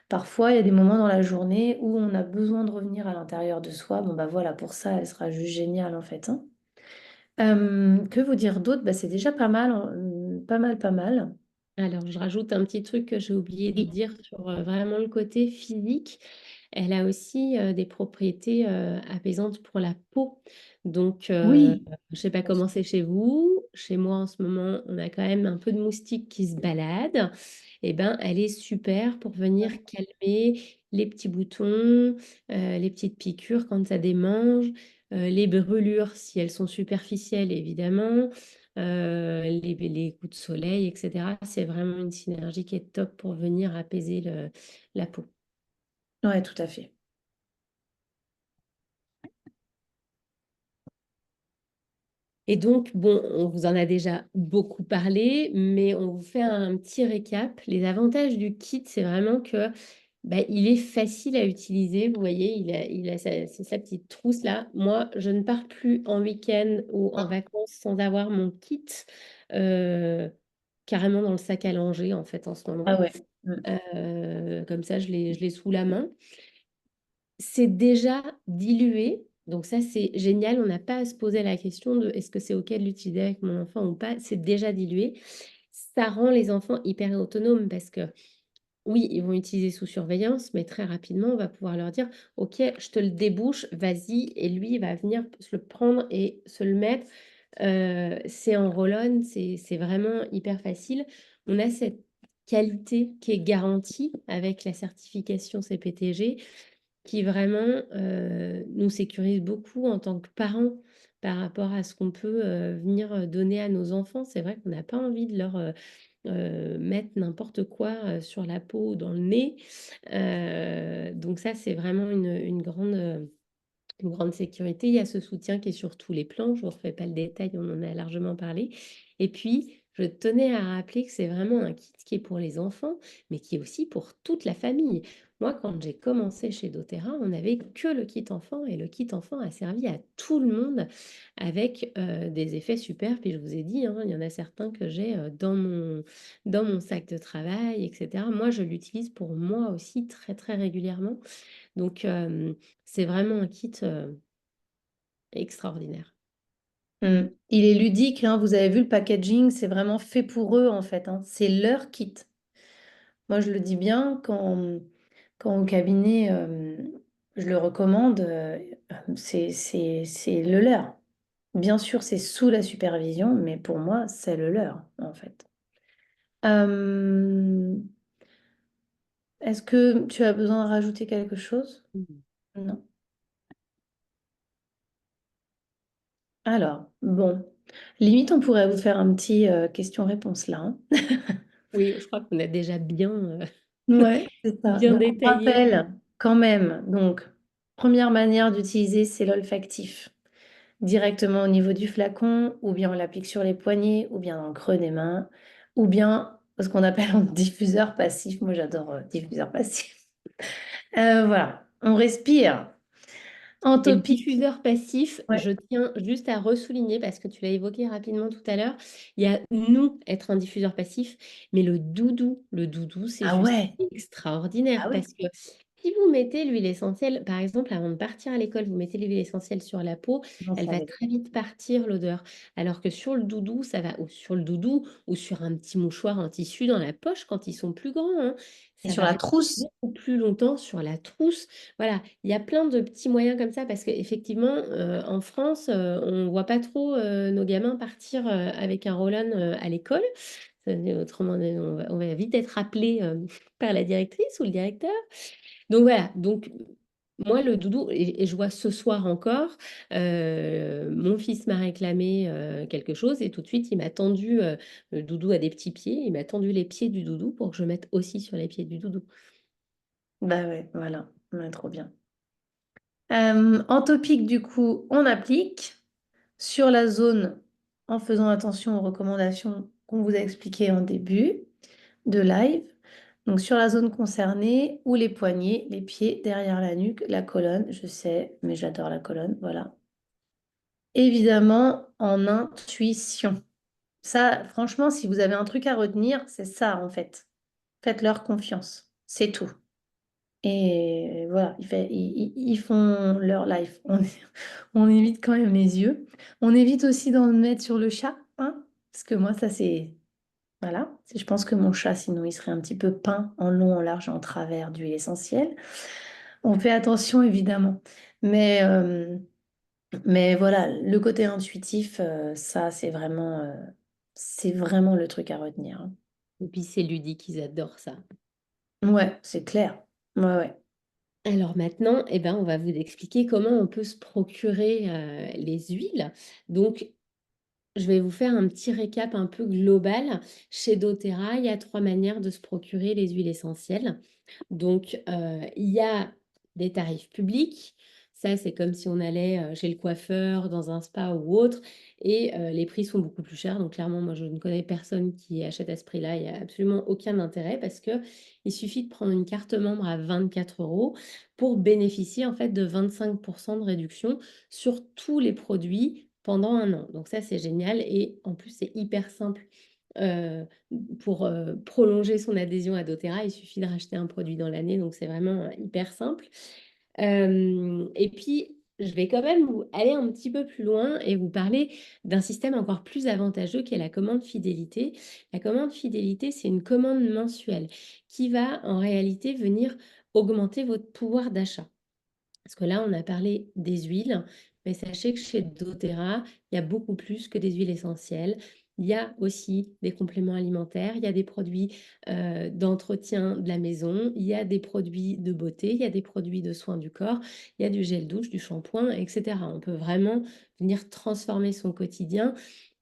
parfois, il y a des moments dans la journée où on a besoin de revenir à l'intérieur de soi. Bon, bah voilà, pour ça, elle sera juste géniale, en fait, hein. Que vous dire d'autre? Bah, c'est déjà pas mal, pas mal, pas mal. Alors, je rajoute un petit truc que j'ai oublié de Oui. dire sur vraiment le côté physique. Elle a aussi des propriétés apaisantes pour la peau. Donc, Oui. je ne sais pas comment c'est chez vous. Chez moi, en ce moment, on a quand même un peu de moustiques qui se baladent. Eh ben, elle est super pour venir calmer les petits boutons, les petites piqûres quand ça démange, les brûlures si elles sont superficielles, évidemment, les coups de soleil, etc. C'est vraiment une synergie qui est top pour venir apaiser la peau. Ouais, tout à fait. Et donc, bon, on vous en a déjà beaucoup parlé, mais on vous fait un petit récap. Les avantages du kit, c'est vraiment que bah, il est facile à utiliser. Vous voyez, il a c'est sa petite trousse là. Moi, je ne pars plus en week-end ou en vacances sans avoir mon kit euh, carrément dans le sac à langer en fait en ce moment. Ah ouais. Mm. Comme ça, je l'ai sous la main. C'est déjà dilué. Donc ça, c'est génial. On n'a pas à se poser la question de est-ce que c'est OK de l'utiliser avec mon enfant ou pas. C'est déjà dilué. Ça rend les enfants hyper autonomes parce que oui, ils vont utiliser sous surveillance, mais très rapidement, on va pouvoir leur dire, OK, je te le débouche, vas-y. Et lui, il va venir se le prendre et se le mettre. C'est en roll-on, c'est vraiment hyper facile. On a cette qualité qui est garantie avec la certification CPTG qui vraiment nous sécurise beaucoup en tant que parents par rapport à ce qu'on peut venir donner à nos enfants. C'est vrai qu'on n'a pas envie de leur mettre n'importe quoi sur la peau ou dans le nez. Donc ça, c'est vraiment une grande sécurité. Il y a ce soutien qui est sur tous les plans. Je ne vous refais pas le détail, on en a largement parlé. Et puis, je tenais à rappeler que c'est vraiment un kit qui est pour les enfants, mais qui est aussi pour toute la famille. Moi, quand j'ai commencé chez doTERRA, on n'avait que le kit enfant et le kit enfant a servi à tout le monde avec des effets super. Puis je vous ai dit, hein, il y en a certains que j'ai dans mon sac de travail, etc. Moi, je l'utilise pour moi aussi très, très régulièrement. Donc, c'est vraiment un kit extraordinaire. Mm. Il est ludique, hein, vous avez vu le packaging, c'est vraiment fait pour eux en fait, hein. C'est leur kit. Moi, je le dis bien quand au cabinet, je le recommande, c'est le leur. Bien sûr, c'est sous la supervision, mais pour moi, c'est le leur en fait. Euh, Est-ce que tu as besoin de rajouter quelque chose? Mhm. Non. Alors, bon, limite, on pourrait vous faire un petit question-réponse là, hein. Oui, je crois qu'on a déjà bien, Ouais, c'est ça. bien Donc, on détaillé. rappelle quand même. Donc, première manière d'utiliser, c'est l'olfactif. Directement au niveau du flacon, ou bien on l'applique sur les poignets, ou bien dans le creux des mains, ou bien ce qu'on appelle un diffuseur passif. Moi, j'adore diffuseur passif. Voilà, on respire. Et le Entopique. diffuseur passif, Ouais. je tiens juste à ressouligner parce que tu l'as évoqué rapidement tout à l'heure. Il y a nous être un diffuseur passif, mais le doudou, c'est Ah juste ouais. extraordinaire Ah ouais. parce que si vous mettez l'huile essentielle, par exemple, avant de partir à l'école, vous mettez l'huile essentielle sur la peau, Non, elle ça va va. très vite partir l'odeur. Alors que sur le doudou, ça va, ou sur le doudou, ou sur un petit mouchoir en tissu dans la poche quand ils sont plus grands, hein, Et ça sur va la rester trousse. beaucoup plus longtemps sur la trousse. Voilà, il y a plein de petits moyens comme ça parce qu'effectivement, en France, on ne voit pas trop nos gamins partir avec un roll-on à l'école. Autrement, on va vite être appelé par la directrice ou le directeur. Donc voilà, donc moi, le doudou, et je vois ce soir encore, mon fils m'a réclamé quelque chose et tout de suite, il m'a tendu, le doudou a des petits pieds, il m'a tendu les pieds du doudou pour que je mette aussi sur les pieds du doudou. Bah ouais, voilà. Ouais, trop bien. En topique, du coup, on applique sur la zone en faisant attention aux recommandations qu'on vous a expliquées en début de live. Donc sur la zone concernée, ou les poignets, les pieds, derrière la nuque, la colonne, je sais, mais j'adore la colonne, voilà. Évidemment, en intuition. Ça, franchement, si vous avez un truc à retenir, c'est ça en fait. Faites-leur confiance, c'est tout. Et voilà, ils font leur life. On évite quand même les yeux. On évite aussi d'en mettre sur le chat, hein, parce que moi, ça c'est... Voilà, je pense que mon chat, sinon, il serait un petit peu peint en long, en large, en travers d'huile essentielle. On fait attention, évidemment. Mais, euh, mais voilà, le côté intuitif, ça, c'est vraiment le truc à retenir, hein. Et puis c'est ludique, ils adorent ça. Ouais, c'est clair. Ouais, ouais. Alors maintenant, eh ben, on va vous expliquer comment on peut se procurer les huiles. Donc, je vais vous faire un petit récap un peu global. Chez doTERRA, il y a 3 manières de se procurer les huiles essentielles. Donc, il y a des tarifs publics. Ça, c'est comme si on allait chez le coiffeur, dans un spa ou autre, et les prix sont beaucoup plus chers. Donc, clairement, moi, je ne connais personne qui achète à ce prix-là. Il n'y a absolument aucun intérêt parce que il suffit de prendre une carte membre à 24 € pour bénéficier en fait de 25% de réduction sur tous les produits pendant un an. Donc ça, c'est génial et en plus, c'est hyper simple. euh, pour prolonger son adhésion à doTERRA, il suffit de racheter un produit dans l'année, donc c'est vraiment hyper simple. Et puis, je vais quand même aller un petit peu plus loin et vous parler d'un système encore plus avantageux qui est la commande fidélité. La commande fidélité, c'est une commande mensuelle qui va en réalité venir augmenter votre pouvoir d'achat. Parce que là, on a parlé des huiles, mais sachez que chez doTERRA, il y a beaucoup plus que des huiles essentielles. Il y a aussi des compléments alimentaires, il y a des produits d'entretien de la maison, il y a des produits de beauté, il y a des produits de soins du corps, il y a du gel douche, du shampoing, etc. On peut vraiment venir transformer son quotidien.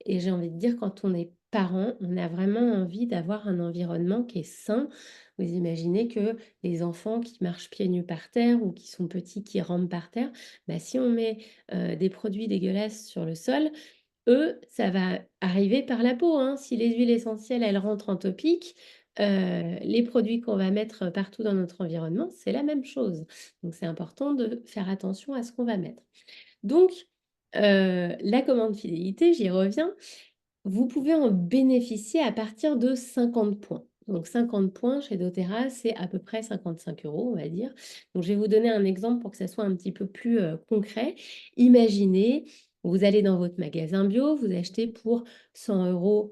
Et j'ai envie de dire, quand on est parent, on a vraiment envie d'avoir un environnement qui est sain. Vous imaginez que les enfants qui marchent pieds nus par terre ou qui sont petits, qui rampent par terre, bah, si on met des produits dégueulasses sur le sol, eux, ça va arriver par la peau, hein. Si les huiles essentielles, elles rentrent en topique, les produits qu'on va mettre partout dans notre environnement, c'est la même chose. Donc, c'est important de faire attention à ce qu'on va mettre. Donc, la commande fidélité, j'y reviens. Vous pouvez en bénéficier à partir de 50 points. Donc 50 points chez doTERRA, c'est à peu près 55 €, on va dire. Donc je vais vous donner un exemple pour que ça soit un petit peu plus concret. Imaginez, vous allez dans votre magasin bio, vous achetez pour 100 €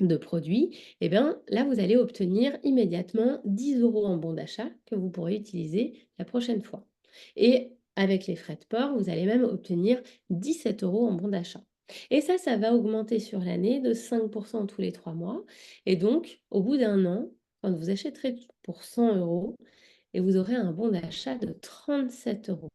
de produits. Et bien là, vous allez obtenir immédiatement 10 € en bon d'achat que vous pourrez utiliser la prochaine fois. Et avec les frais de port, vous allez même obtenir 17 € en bon d'achat. Et ça va augmenter sur l'année de 5% tous les 3 mois. Et donc, au bout d'un an, quand vous achèterez pour 100 €, et vous aurez un bon d'achat de 37 €.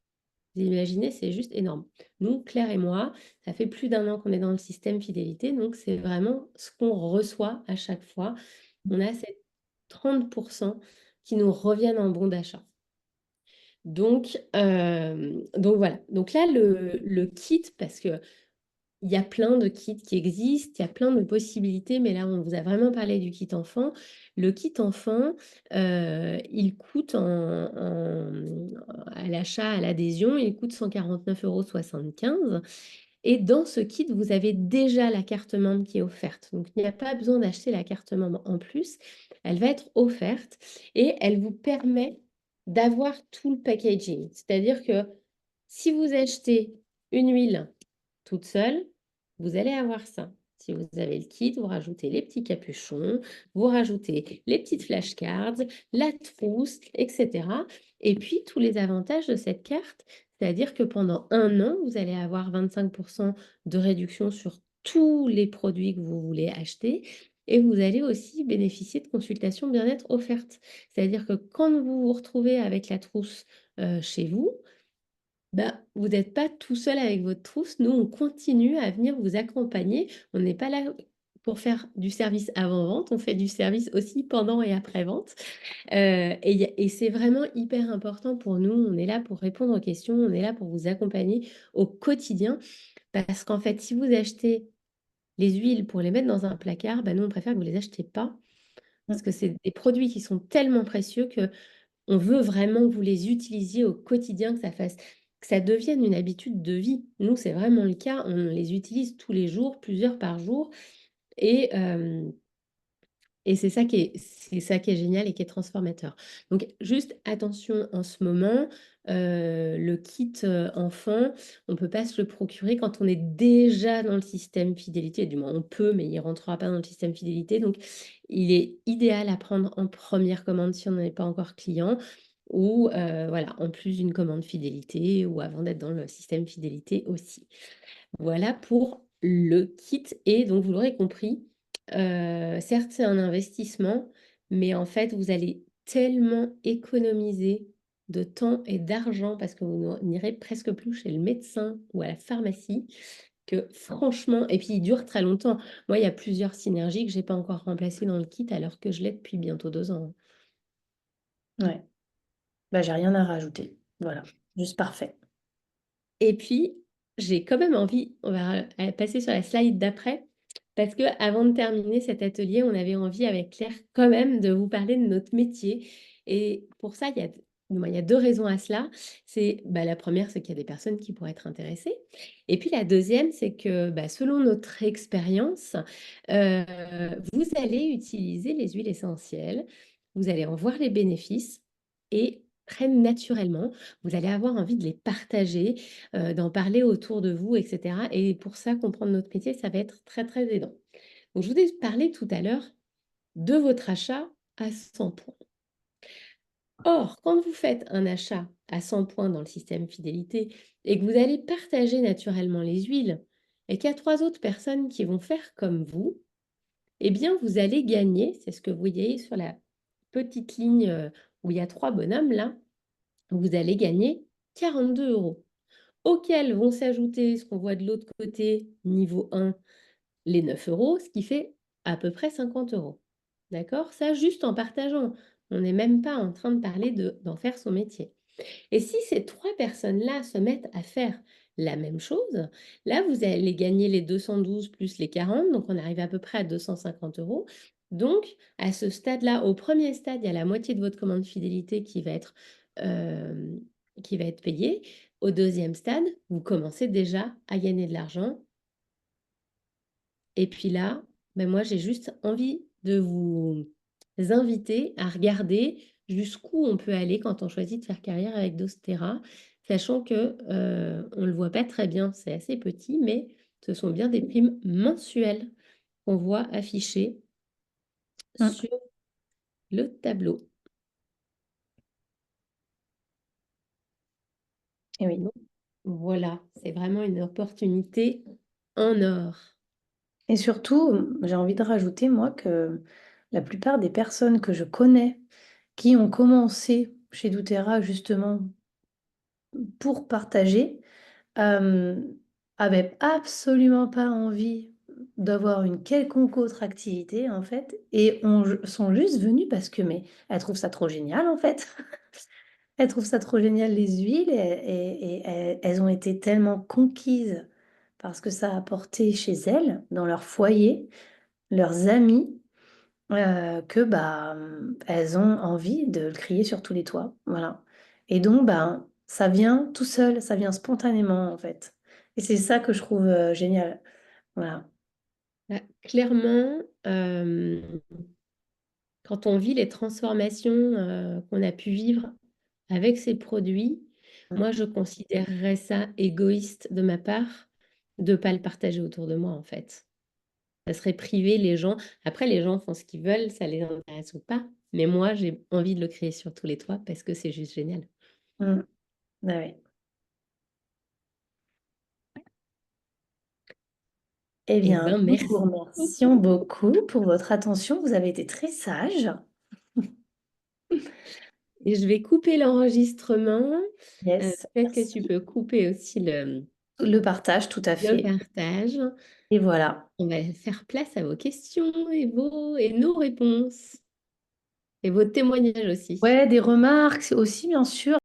Vous imaginez, c'est juste énorme. Nous, Claire et moi, ça fait plus d'un an qu'on est dans le système fidélité, donc c'est vraiment ce qu'on reçoit à chaque fois. On a ces 30% qui nous reviennent en bon d'achat. Donc voilà. Donc là, le kit, parce que il y a plein de kits qui existent, il y a plein de possibilités, mais là, on vous a vraiment parlé du kit enfant. Le kit enfant, il coûte à l'achat, à l'adhésion, il coûte 149,75 € et dans ce kit, vous avez déjà la carte membre qui est offerte. Donc, il n'y a pas besoin d'acheter la carte membre en plus. Elle va être offerte et elle vous permet d'avoir tout le packaging. C'est-à-dire que si vous achetez une huile toute seule, vous allez avoir ça. Si vous avez le kit, vous rajoutez les petits capuchons, vous rajoutez les petites flashcards, la trousse, etc. Et puis, tous les avantages de cette carte, c'est-à-dire que pendant un an, vous allez avoir 25% de réduction sur tous les produits que vous voulez acheter. Et vous allez aussi bénéficier de consultations bien-être offertes. C'est-à-dire que quand vous vous retrouvez avec la trousse chez vous, bah, vous n'êtes pas tout seul avec votre trousse. Nous, on continue à venir vous accompagner. On n'est pas là pour faire du service avant-vente, on fait du service aussi pendant et après-vente. Et c'est vraiment hyper important pour nous. On est là pour répondre aux questions, on est là pour vous accompagner au quotidien. Parce qu'en fait, si vous achetez les huiles pour les mettre dans un placard, ben nous, on préfère que vous ne les achetez pas. Parce Mm. que c'est des produits qui sont tellement précieux que on veut vraiment que vous les utilisiez au quotidien, que ça devienne une habitude de vie. Nous, c'est vraiment le cas. On les utilise tous les jours, plusieurs par jour. Et, et c'est ça qui est génial et qui est transformateur. Donc, juste attention en ce moment, le kit enfant, on ne peut pas se le procurer quand on est déjà dans le système fidélité. Du moins, on peut, mais il ne rentrera pas dans le système fidélité. Donc, il est idéal à prendre en première commande si on n'en est pas encore client ou voilà, en plus d'une commande fidélité ou avant d'être dans le système fidélité aussi. Voilà pour le kit et donc vous l'aurez compris, certes c'est un investissement, mais en fait vous allez tellement économiser de temps et d'argent parce que vous n'irez presque plus chez le médecin ou à la pharmacie que franchement et puis il dure très longtemps. Moi, il y a plusieurs synergies que j'ai pas encore remplacées dans le kit alors que je l'ai depuis bientôt 2 ans. Ouais. Bah, j'ai rien à rajouter. Voilà, juste parfait. Et puis, j'ai quand même envie, on va passer sur la slide d'après, parce que avant de terminer cet atelier, on avait envie avec Claire quand même de vous parler de notre métier. Et pour ça, il y a deux raisons à cela. C'est bah, la première, c'est qu'il y a des personnes qui pourraient être intéressées. Et puis la deuxième, c'est que bah, selon notre expérience, euh, vous allez utiliser les huiles essentielles, vous allez en voir les bénéfices et très naturellement, vous allez avoir envie de les partager, d'en parler autour de vous, etc. Et pour ça, comprendre notre métier, ça va être très, très aidant. Donc, je vous ai parlé tout à l'heure de votre achat à 100 points. Or, quand vous faites un achat à 100 points dans le système fidélité et que vous allez partager naturellement les huiles et qu'il y a 3 autres personnes qui vont faire comme vous, eh bien, vous allez gagner, c'est ce que vous voyez sur la petite ligne où il y a 3 bonhommes là, vous allez gagner 42 euros, auxquels vont s'ajouter ce qu'on voit de l'autre côté, niveau 1, les 9 euros, ce qui fait à peu près 50 euros. D'accord? Ça, juste en partageant. On n'est même pas en train de parler d'en faire son métier. Et si ces 3 personnes-là se mettent à faire la même chose, là, vous allez gagner les 212 plus les 40, donc on arrive à peu près à 250 euros. Donc, à ce stade-là, au premier stade, il y a la moitié de votre commande fidélité euh, qui va être payée. Au deuxième stade, vous commencez déjà à gagner de l'argent. Et puis là, ben moi, j'ai juste envie de vous inviter à regarder jusqu'où on peut aller quand on choisit de faire carrière avec doTERRA, sachant que on ne le voit pas très bien, c'est assez petit, mais ce sont bien des primes mensuelles qu'on voit affichées Mm. sur le tableau. Et oui. Donc, voilà, c'est vraiment une opportunité en or. Et surtout, j'ai envie de rajouter, moi, que la plupart des personnes que je connais qui ont commencé chez doTERRA justement pour partager, euh, avaient absolument pas envie d'avoir une quelconque autre activité, en fait, et sont juste venues parce que, mais elles trouvent ça trop génial, en fait. Elles trouvent ça trop génial, les huiles, et elles ont été tellement conquises par ce que ça a apporté chez elles, dans leur foyer, leurs amis, que bah, elles ont envie de le crier sur tous les toits. Voilà. Et donc, bah, ça vient tout seul, ça vient spontanément, en fait. Et c'est ça que je trouve génial. Voilà. Bah, clairement, quand on vit les transformations qu'on a pu vivre avec ces produits, moi, je considérerais ça égoïste de ma part de ne pas le partager autour de moi, en fait. Ça serait priver les gens. Après, les gens font ce qu'ils veulent, ça les intéresse ou pas. Mais moi, j'ai envie de le créer sur tous les toits parce que c'est juste génial. Mm. Ah oui. Eh Eh bien, ben, nous vous merci remercions beaucoup. beaucoup pour votre attention. Vous avez été très sage. Et je vais couper l'enregistrement. Yes, Peut-être que tu merci. peux couper aussi Le partage, tout à le fait. partage. Et voilà. On va faire place à vos questions et nos réponses et vos témoignages aussi. Ouais, des remarques aussi, bien sûr.